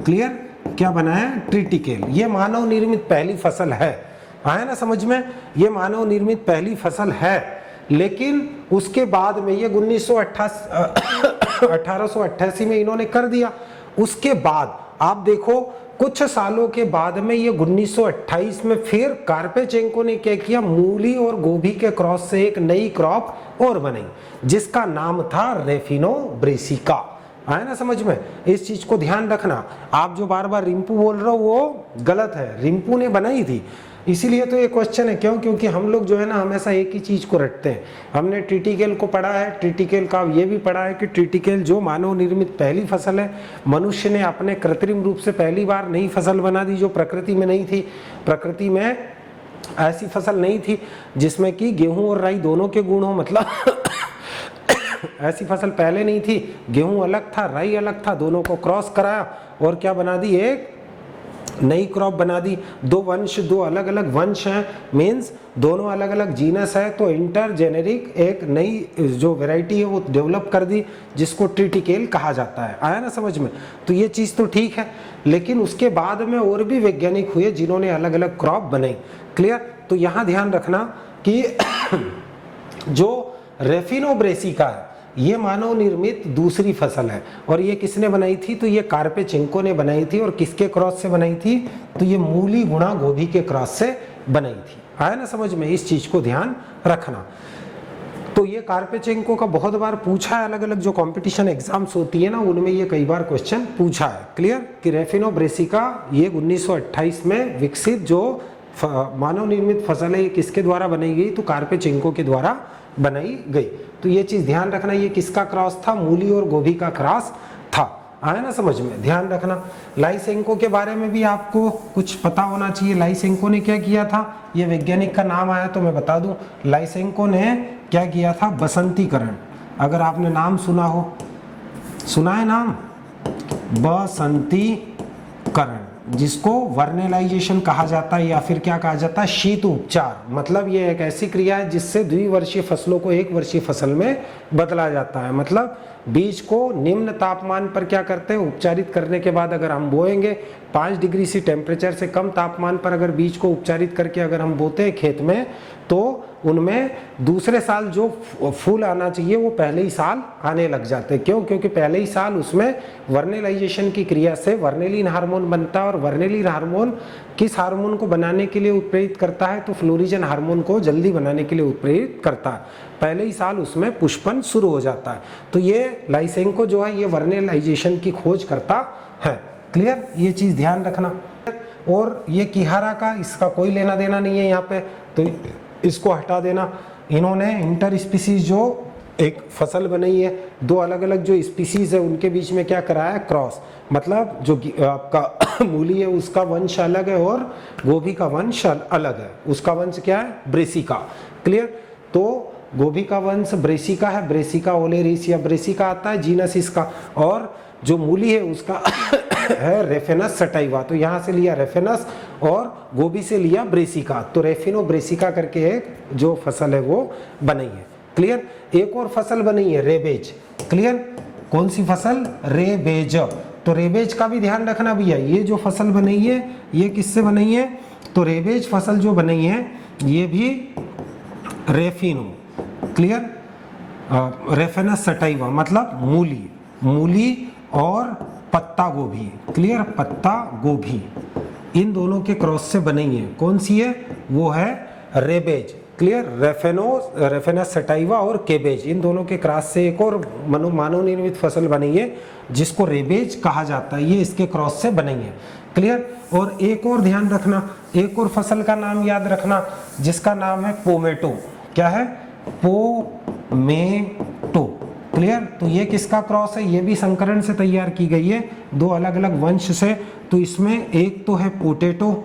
क्लियर? क्या बनाया? ट्रिटिकेल। ये मानव निर्मित पहली फसल है। आया ना समझ में? ये मानव निर्मित पहली फसल है, लेकिन उसके बाद में ये 1888 में इन्होंने कर दिया। उसके बाद आप देखो कुछ सालों के बाद में ये 1928 में फिर कार्पेचेंको ने क्या किया? मूली और गोभी के क्रॉस से एक नई क्रॉप और बनाई जिसका नाम था रेफिनो ब्रेसिका। आया ना समझ में? इस चीज को ध्यान रखना। आप जो बार बार रिम्पू बोल रहे हो वो गलत है, रिम्पू ने बनाई थी। इसीलिए तो ये क्वेश्चन है। क्यों? क्योंकि हम लोग जो है ना हमेशा एक ही चीज को रटते हैं। हमने ट्रिटिकेल को पढ़ा है, ट्रिटिकेल का ये भी पढ़ा है कि ट्रिटिकेल जो मानव निर्मित पहली फसल है, मनुष्य ने अपने कृत्रिम रूप से पहली बार नई फसल बना दी जो प्रकृति में नहीं थी। प्रकृति में ऐसी फसल नहीं थी जिसमें कि गेहूं और राई दोनों के गुण हो, मतलब ऐसी फसल पहले नहीं थी। गेहूं अलग था, राई अलग था, दोनों को क्रॉस कराया और क्या बना दी? एक नई क्रॉप बना दी। दो वंश, दो अलग अलग वंश हैं, मीन्स दोनों अलग अलग जीनस है, तो इंटर जेनेरिक एक नई जो वैरायटी है वो डेवलप कर दी जिसको ट्रिटिकेल कहा जाता है। आया ना समझ में? तो ये चीज़ तो ठीक है, लेकिन उसके बाद में और भी वैज्ञानिक हुए जिन्होंने अलग अलग क्रॉप बनाई। क्लियर? तो यहाँ ध्यान रखना कि जो रेफिनो ब्रेसिका है ये मानव निर्मित दूसरी फसल है। और ये किसने बनाई थी? तो ये कार्पेचेंको ने बनाई थी। और किसके क्रॉस से बनाई थी? तो ये मूली गुणा गोभी के क्रॉस से बनाई थी। आया ना समझ में? इस चीज को ध्यान रखना। तो ये कार्पेचेंको का बहुत बार पूछा है, अलग अलग जो कंपटीशन एग्जाम्स होती है ना उनमें ये कई बार क्वेश्चन पूछा है। क्लियर? कि रेफिनो ब्रेसिका ये 1928 में विकसित जो मानव निर्मित फसल है ये किसके द्वारा बनाई गई? तो कार्पेचेंको के द्वारा बनाई गई। तो ये चीज ध्यान रखना, ये किसका क्रॉस था? मूली और गोभी का क्रॉस था। आया ना समझ में? ध्यान रखना। लाइसेंको के बारे में भी आपको कुछ पता होना चाहिए। लाइसेंको ने क्या किया था? ये वैज्ञानिक का नाम आया तो मैं बता दूं। लाइसेंको ने क्या किया था? बसंतीकरण। अगर आपने नाम सुना हो, सुना है नाम? बसंतीकरण, जिसको वर्नेलाइजेशन कहा जाता है या फिर क्या कहा जाता है? शीत उपचार। मतलब ये एक ऐसी क्रिया है जिससे द्विवर्षीय फसलों को एक वर्षीय फसल में बदला जाता है। मतलब बीज को निम्न तापमान पर क्या करते हैं? उपचारित करने के बाद अगर हम बोएंगे 5 डिग्री सी टेम्परेचर से कम तापमान पर अगर बीज को उपचारित करके अगर हम बोते हैं खेत में, तो उनमें दूसरे साल जो फूल आना चाहिए वो पहले ही साल आने लग जाते हैं। क्यों? क्योंकि पहले ही साल उसमें वर्नेलाइजेशन की क्रिया से वर्नेलिन हार्मोन बनता है। और वर्नेलिन हार्मोन किस हार्मोन को बनाने के लिए उत्प्रेरित करता है? तो फ्लोरिजन हार्मोन को जल्दी बनाने के लिए उत्प्रेरित करता है। पहले ही साल उसमें पुष्पन शुरू हो जाता है। तो ये लाइसेंको जो है ये वर्नेलाइजेशन की खोज करता है। क्लियर? ये चीज ध्यान रखना। और ये किहारा का इसका कोई लेना देना नहीं है यहाँ पे, तो इसको हटा देना। इन्होंने इंटर स्पीसीज जो एक फसल बनाई है, दो अलग अलग जो स्पीसीज है उनके बीच में क्या कराया? क्रॉस। मतलब जो आपका मूली है उसका वंश अलग है और गोभी का वंश अलग है। उसका वंश क्या है? ब्रेसिका। क्लियर? तो गोभी का वंश ब्रेसिका है, ब्रेसिका ओलेरिसिया ब्रेसिका आता है जीनस इसका। और जो मूली है उसका है रेफिनस सटाइवा, तो यहाँ से लिया रेफिनस और गोभी से लिया ब्रेसिका। तो रेफिनो ब्रेसिका करके एक जो फसल है वो बनी है। क्लियर? एक और फसल बनी है रेबेज। क्लियर? कौन सी फसल? रेबेज। तो रेबेज का भी ध्यान रखना भैया। ये जो फसल बनी है ये किससे बनी है? तो रेबेज फसल जो बनी है ये भी रेफिनो, क्लियर, रेफिनस सटाइवा मतलब मूली, मूली और पत्ता गोभी, क्लियर, पत्ता गोभी, इन दोनों के क्रॉस से बनी है। कौन सी है? वो है रेबेज। क्लियर, रेफेनस सटाइवा और केबेज, इन दोनों के क्रॉस से एक और मानव निर्मित फसल बनी है जिसको रेबेज कहा जाता है, ये इसके क्रॉस से बनी है। क्लियर। और एक और ध्यान रखना, एक और फसल का नाम याद रखना जिसका नाम है पोमेटो। क्या है? पोमेटो। क्लियर। तो ये किसका क्रॉस है? ये भी संकरण से तैयार की गई है, दो अलग अलग वंश से। तो इसमें एक तो है पोटैटो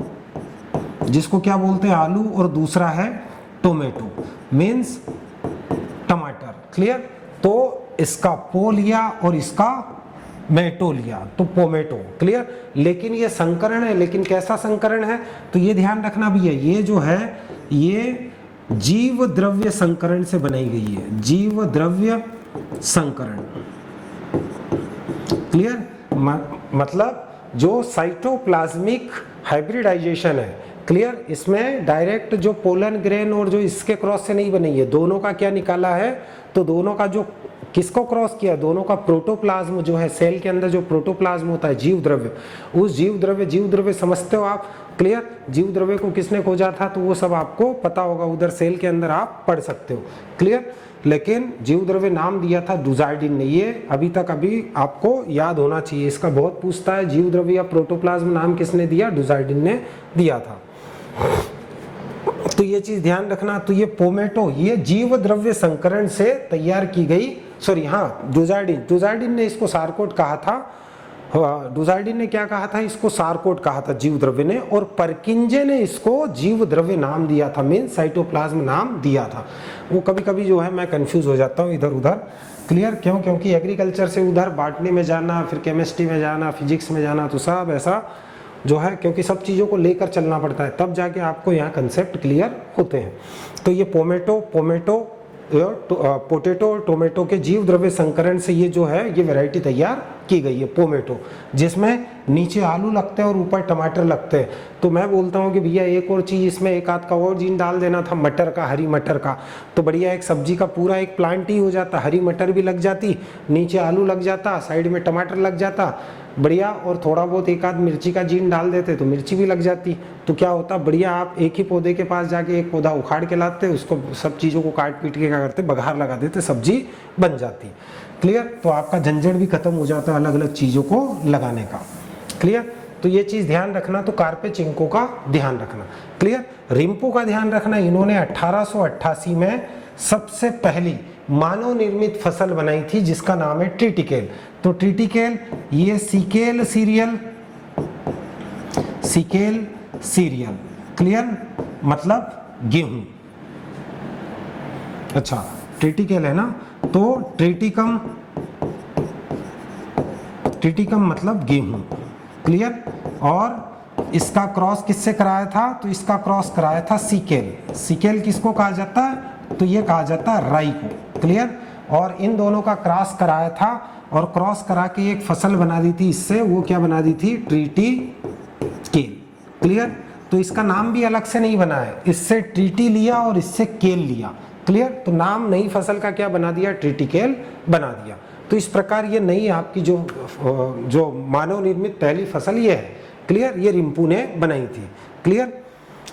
जिसको क्या बोलते हैं? आलू, और दूसरा है टोमेटो मीन्स टमाटर। क्लियर। तो इसका पो लिया और इसका मेटो लिया, तो पोमेटो। क्लियर। लेकिन ये संकरण है, लेकिन कैसा संकरण है? तो ये ध्यान रखना भी है, ये जो है ये जीव द्रव्य संकरण से बनाई गई है, जीव द्रव्य संकरण। क्लियर। मतलब जो साइटोप्लाज्मिक हाइब्रिडाइजेशन है, क्लियर, इसमें डायरेक्ट जो पोलन ग्रेन और जो इसके क्रॉस से नहीं बनी है, दोनों का क्या निकाला है? तो दोनों का जो किसको क्रॉस किया? दोनों का प्रोटोप्लाज्म जो है, सेल के अंदर जो प्रोटोप्लाज्म होता है जीव द्रव्य, उस जीव द्रव्य समझते हो आप? क्लियर। जीव द्रव्य को किसने खोजा था? तो वो सब आपको पता होगा, उधर सेल के अंदर आप पढ़ सकते हो। क्लियर। लेकिन जीव द्रव्य नाम दिया था डुजार्डिन ने, ये अभी तक अभी आपको याद होना चाहिए, इसका बहुत पूछता है। जीव द्रव्य या प्रोटोप्लाज्म नाम किसने दिया? डुजार्डिन ने दिया था। तो ये चीज ध्यान रखना। तो ये पोमेटो ये जीव द्रव्य संकरण से तैयार की गई, सॉरी हाँ, डुजार्डिन ने इसको सारकोट कहा था। डुजार्डिन ने क्या कहा था? इसको सारकोट कहा था जीव द्रव्य ने, और परकिंजे ने इसको जीव द्रव्य नाम दिया था, मीन साइटोप्लाज्म नाम दिया था। वो कभी कभी जो है मैं कंफ्यूज हो जाता हूँ इधर उधर। क्लियर। क्यों? क्योंकि एग्रीकल्चर से उधर बॉटनी में जाना, फिर केमिस्ट्री में जाना, फिजिक्स में जाना, तो सब ऐसा जो है, क्योंकि सब चीज़ों को लेकर चलना पड़ता है, तब जाके आपको यहाँ कंसेप्ट क्लियर होते हैं। तो ये पोटैटो और टोमेटो के जीव द्रव्य संकरण से ये जो है ये वैरायटी तैयार की गई है पोमेटो, जिसमें नीचे आलू लगते हैं और ऊपर टमाटर लगते हैं। तो मैं बोलता हूँ कि भैया एक और चीज़ इसमें एक आध का और जीन डाल देना था, मटर का, हरी मटर का, तो बढ़िया एक सब्जी का पूरा एक प्लांट ही हो जाता, हरी मटर भी लग जाती, नीचे आलू लग जाता, साइड में टमाटर लग जाता, बढ़िया। और थोड़ा बहुत एक आध मिर्ची का जीन डाल देते तो मिर्ची भी लग जाती, तो क्या होता? बढ़िया। आप एक ही पौधे के पास जाके एक पौधा उखाड़ के लाते, उसको सब चीज़ों को काट पीट के क्या करते? बघार लगा देते, सब्जी बन जाती। क्लियर। तो आपका झंझट भी खत्म हो जाता है अलग अलग चीज़ों को लगाने का। क्लियर। तो ये चीज़ ध्यान रखना। तो कार्पे चिंको का ध्यान रखना। क्लियर। रिम्पो का ध्यान रखना। इन्होंने 1888 में सबसे पहली मानव निर्मित फसल बनाई थी जिसका नाम है ट्रिटिकेल। तो ट्रिटिकेल ये सिकेल सीरियल, क्लियर, मतलब गेहूं। अच्छा, ट्रिटिकेल है ना, तो ट्रिटिकम मतलब गेहूं। क्लियर। और इसका क्रॉस किससे कराया था? तो इसका क्रॉस कराया था सिकेल किसको कहा जाता है? तो ये कहा जाता है राई को। क्लियर। और इन दोनों का क्रॉस कराया था, और क्रॉस करा के एक फसल बना दी थी इससे, वो क्या बना दी थी? ट्रिटिकेल। क्लियर। तो इसका नाम भी अलग से नहीं बना है, इससे ट्रिटी लिया और इससे केल लिया। क्लियर। तो नाम नई फसल का क्या बना दिया? ट्रिटिकेल बना दिया। तो इस प्रकार ये नई आपकी जो मानव निर्मित पहली फसल ये है। क्लियर। ये रिम्पू ने बनाई थी। क्लियर।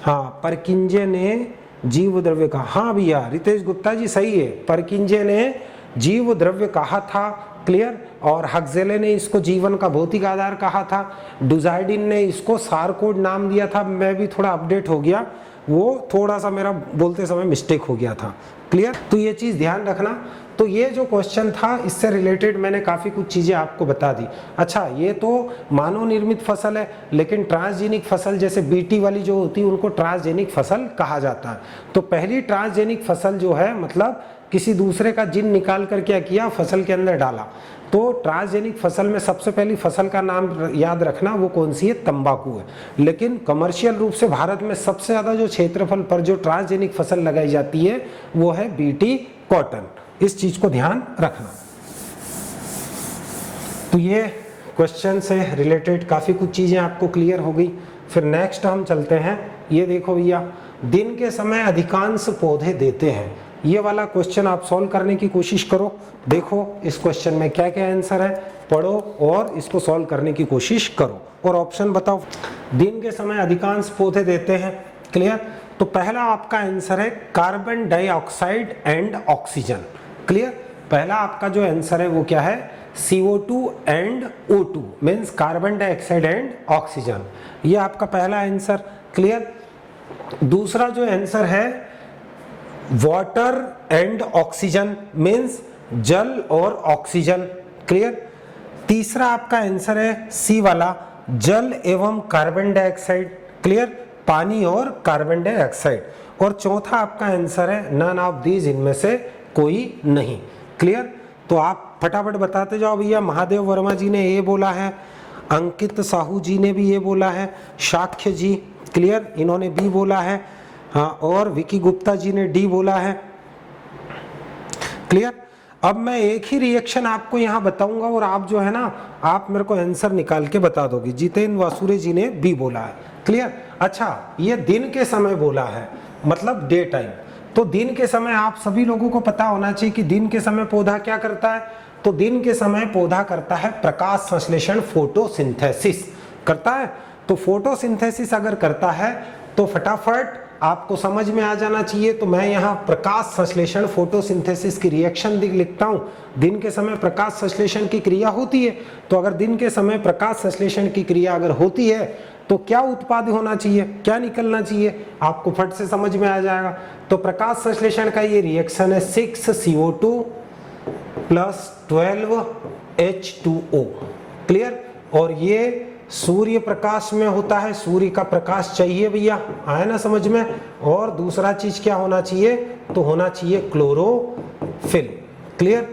हाँ, परकिंजे ने जीव द्रव्य कहा। हाँ भैया रितेश गुप्ता जी सही है, परकिंजे ने जीव द्रव्य कहा था। क्लियर। और हक्सेले ने इसको जीवन का भौतिक आधार कहा था। डुजार्डिन ने इसको सारकोट नाम दिया था। मैं भी थोड़ा अपडेट हो गया, वो थोड़ा सा मेरा बोलते समय मिस्टेक हो गया था। क्लियर। तो ये चीज़ ध्यान रखना। तो ये जो क्वेश्चन था इससे रिलेटेड मैंने काफ़ी कुछ चीज़ें आपको बता दी। अच्छा, ये तो मानव निर्मित फसल है, लेकिन ट्रांसजेनिक फसल जैसे बीटी वाली जो होती है उनको ट्रांसजेनिक फसल कहा जाता है। तो पहली ट्रांसजेनिक फसल जो है, मतलब किसी दूसरे का जीन निकाल कर क्या किया? फसल के अंदर डाला। तो ट्रांसजेनिक फसल में सबसे पहली फसल का नाम याद रखना, वो कौन सी है? तंबाकू है। लेकिन कमर्शियल रूप से भारत में सबसे ज़्यादा जो क्षेत्रफल पर जो ट्रांसजेनिक फसल लगाई जाती है वो है बीटी कॉटन। इस चीज को ध्यान रखना। तो ये क्वेश्चन से रिलेटेड काफी कुछ चीजें आपको क्लियर हो गई। फिर नेक्स्ट हम चलते हैं। ये देखो भैया, दिन के समय अधिकांश पौधे देते हैं, ये वाला क्वेश्चन आप सॉल्व करने की कोशिश करो। देखो इस क्वेश्चन में क्या क्या आंसर है, पढ़ो और इसको सॉल्व करने की कोशिश करो और ऑप्शन बताओ। दिन के समय अधिकांश पौधे देते हैं। क्लियर। तो पहला आपका आंसर है carbon dioxide and oxygen. Clear, पहला आपका जो आंसर है वो क्या है, CO2 and O2 means carbon dioxide and oxygen, ये आपका पहला आंसर। क्लियर, दूसरा जो आंसर है वाटर एंड ऑक्सीजन मीन्स जल और ऑक्सीजन। क्लियर, तीसरा आपका आंसर है सी वाला जल एवं कार्बन डाइऑक्साइड। क्लियर, पानी और कार्बन डाइऑक्साइड। और चौथा आपका आंसर है नन ऑफ दीज, इनमें से कोई नहीं। क्लियर, तो आप फटाफट बताते जाओ भैया। महादेव वर्मा जी ने ए बोला है, अंकित साहू जी ने भी ये बोला है, साक्ष्य जी क्लियर इन्होंने बी बोला है, हाँ, और विकी गुप्ता जी ने डी बोला है। क्लियर, अब मैं एक ही रिएक्शन आपको यहाँ बताऊंगा और आप जो है ना आप मेरे को आंसर निकाल के बता दोगे। जितेंद्र वासुरे जी ने बी बोला है। क्लियर, अच्छा ये दिन के समय बोला है मतलब डे टाइम, तो दिन के समय आप सभी लोगों को पता होना चाहिए कि दिन के समय पौधा क्या करता है। तो दिन के समय पौधा करता है प्रकाश संश्लेषण, फोटोसिंथेसिस करता है। तो फोटोसिंथेसिस अगर करता है तो फटाफट आपको समझ में आ जाना चाहिए। तो मैं यहाँ प्रकाश संश्लेषण फोटोसिंथेसिस की रिएक्शन लिखता हूँ। दिन के समय प्रकाश संश्लेषण की क्रिया होती है, तो अगर दिन के समय प्रकाश संश्लेषण की क्रिया अगर होती है तो क्या उत्पाद होना चाहिए, क्या निकलना चाहिए, आपको फट से समझ में आ जाएगा। तो प्रकाश संश्लेषण का ये रिएक्शन है 6CO2 प्लस 12H2O। क्लियर, और ये सूर्य प्रकाश में होता है, सूर्य का प्रकाश चाहिए भैया, आया ना समझ में। और दूसरा चीज क्या होना चाहिए, तो होना चाहिए क्लोरोफिल। क्लियर,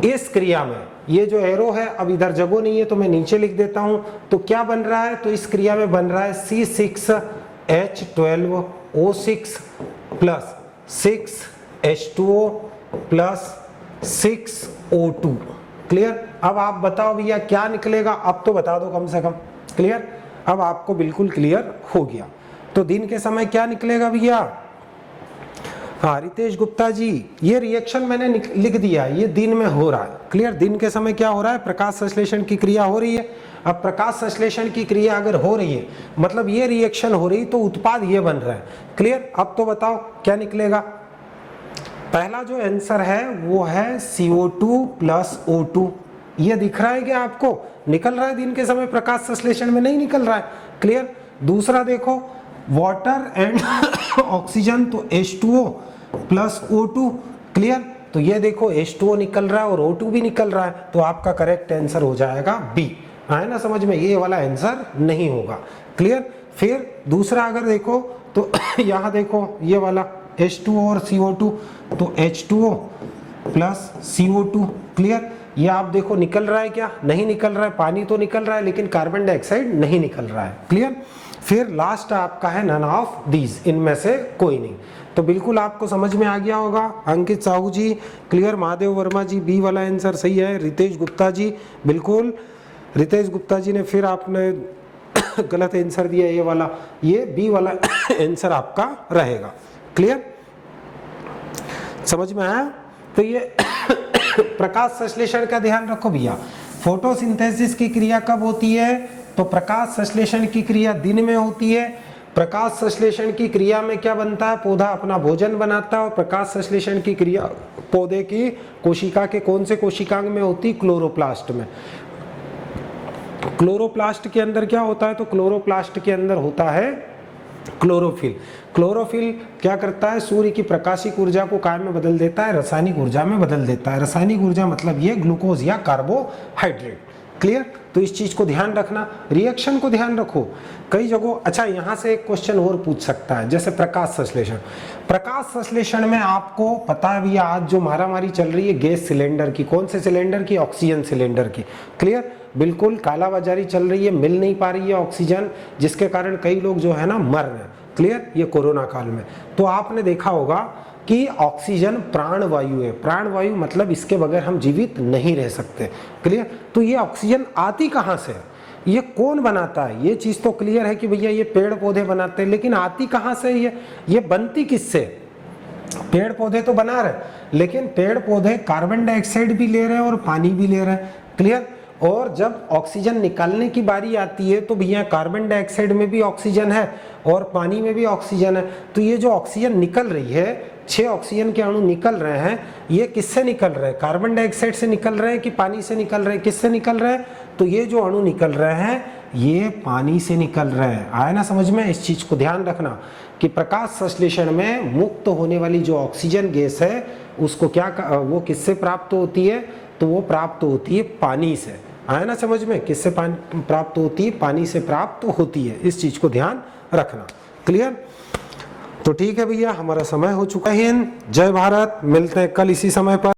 इस क्रिया में ये जो एरो है अब इधर जगह नहीं है तो मैं नीचे लिख देता हूं। तो क्या बन रहा है, तो इस क्रिया में बन रहा है C6H12O6 plus 6H2O plus 6O2। Clear, अब आप बताओ भैया क्या निकलेगा, अब तो बता दो कम से कम। क्लियर, अब आपको बिल्कुल क्लियर हो गया। तो दिन के समय क्या निकलेगा भैया, हाँ रितेश गुप्ता जी ये रिएक्शन मैंने लिख दिया, ये दिन में हो रहा है। क्लियर, दिन के समय क्या हो रहा है, प्रकाश संश्लेषण की क्रिया हो रही है। अब प्रकाश संश्लेषण की क्रिया अगर हो रही है मतलब ये रिएक्शन हो रही तो उत्पाद ये बन रहा है। क्लियर, अब तो बताओ क्या निकलेगा। पहला जो आंसर है वो है CO2 प्लस O2, ये दिख रहा है क्या आपको, निकल रहा है दिन के समय प्रकाश संश्लेषण में, नहीं निकल रहा है। क्लियर, दूसरा देखो वाटर एंड ऑक्सीजन, तो H2O प्लस O2। क्लियर, तो ये देखो H2O निकल रहा है और O2 भी निकल रहा है, तो आपका करेक्ट आंसर हो जाएगा बी। आए ना समझ में, ये वाला आंसर नहीं होगा। क्लियर, फिर दूसरा अगर देखो तो यहाँ देखो ये वाला H2O और CO2, तो H2O प्लस CO2। क्लियर, ये आप देखो निकल रहा है क्या, नहीं निकल रहा है, पानी तो निकल रहा है लेकिन कार्बन डाइऑक्साइड नहीं निकल रहा है। क्लियर, फिर लास्ट आपका है नन ऑफ दीज, इनमें से कोई नहीं। तो बिल्कुल आपको समझ में आ गया होगा। अंकित साहू जी क्लियर, महादेव वर्मा जी बी वाला आंसर सही है, रितेश गुप्ता जी बिल्कुल, रितेश गुप्ता जी ने फिर आपने गलत आंसर दिया ये वाला, ये बी वाला आंसर आपका रहेगा। क्लियर, समझ में आया। तो ये प्रकाश संश्लेषण का ध्यान रखो भैया। फोटोसिंथेसिस की क्रिया कब होती है, तो प्रकाश संश्लेषण की क्रिया दिन में होती है। प्रकाश संश्लेषण की क्रिया में क्या बनता है, पौधा अपना भोजन बनाता है। और प्रकाश संश्लेषण की क्रिया पौधे की कोशिका के कौन से कोशिकांग में होती, क्लोरोप्लास्ट में। क्लोरोप्लास्ट के अंदर क्या होता है, तो क्लोरोप्लास्ट के अंदर होता है क्लोरोफिल। क्लोरोफिल क्या करता है, सूर्य की प्रकाशिक ऊर्जा को काय में बदल देता है, रासायनिक ऊर्जा में बदल देता है। रासायनिक ऊर्जा मतलब ये ग्लूकोज या कार्बोहाइड्रेट। क्लियर, तो इस चीज को ध्यान रखना, रिएक्शन को ध्यान रखो कई जगहों। अच्छा, यहां से एक क्वेश्चन और पूछ सकता है, जैसे प्रकाश संश्लेषण। प्रकाश संश्लेषण में आपको पता है भैया आज जो मारामारी चल रही है गैस सिलेंडर की, कौन से सिलेंडर की, ऑक्सीजन सिलेंडर की। क्लियर, बिल्कुल कालाबाजारी चल रही है, मिल नहीं पा रही है ऑक्सीजन, जिसके कारण कई लोग जो है ना मर रहे हैं। क्लियर, ये कोरोना काल में। तो आपने देखा होगा कि ऑक्सीजन प्राणवायु है। प्राणवायु मतलब इसके बगैर हम जीवित नहीं रह सकते। क्लियर, तो ये ऑक्सीजन आती कहाँ से है, ये कौन बनाता है, ये चीज तो क्लियर है कि भैया ये पेड़ पौधे बनाते हैं, लेकिन आती कहाँ से ये बनती किससे। पेड़ पौधे तो बना रहे, लेकिन पेड़ पौधे कार्बन डाइऑक्साइड भी ले रहे हैं और पानी भी ले रहे हैं। क्लियर, और जब ऑक्सीजन निकालने की बारी आती है तो भैया कार्बन डाइऑक्साइड में भी ऑक्सीजन है और पानी में भी ऑक्सीजन है। तो ये जो ऑक्सीजन निकल रही है, 6 ऑक्सीजन के अणु निकल रहे हैं, ये किससे निकल रहे हैं? कार्बन डाइऑक्साइड से निकल रहे हैं कि पानी से निकल रहे हैं? किससे निकल रहे हैं? तो ये जो अणु निकल रहे हैं ये पानी से निकल रहे हैं। आया ना समझ में? इस चीज को ध्यान रखना कि प्रकाश संश्लेषण में मुक्त होने वाली जो ऑक्सीजन गैस है उसको वो किससे प्राप्त होती है? तो वो प्राप्त होती है पानी से। आया ना समझ में? किससे प्राप्त होती है? पानी से प्राप्त होती है। इस चीज को ध्यान रखना। क्लियर? तो ठीक है भैया, हमारा समय हो चुका है। जय भारत। मिलते हैं कल इसी समय पर।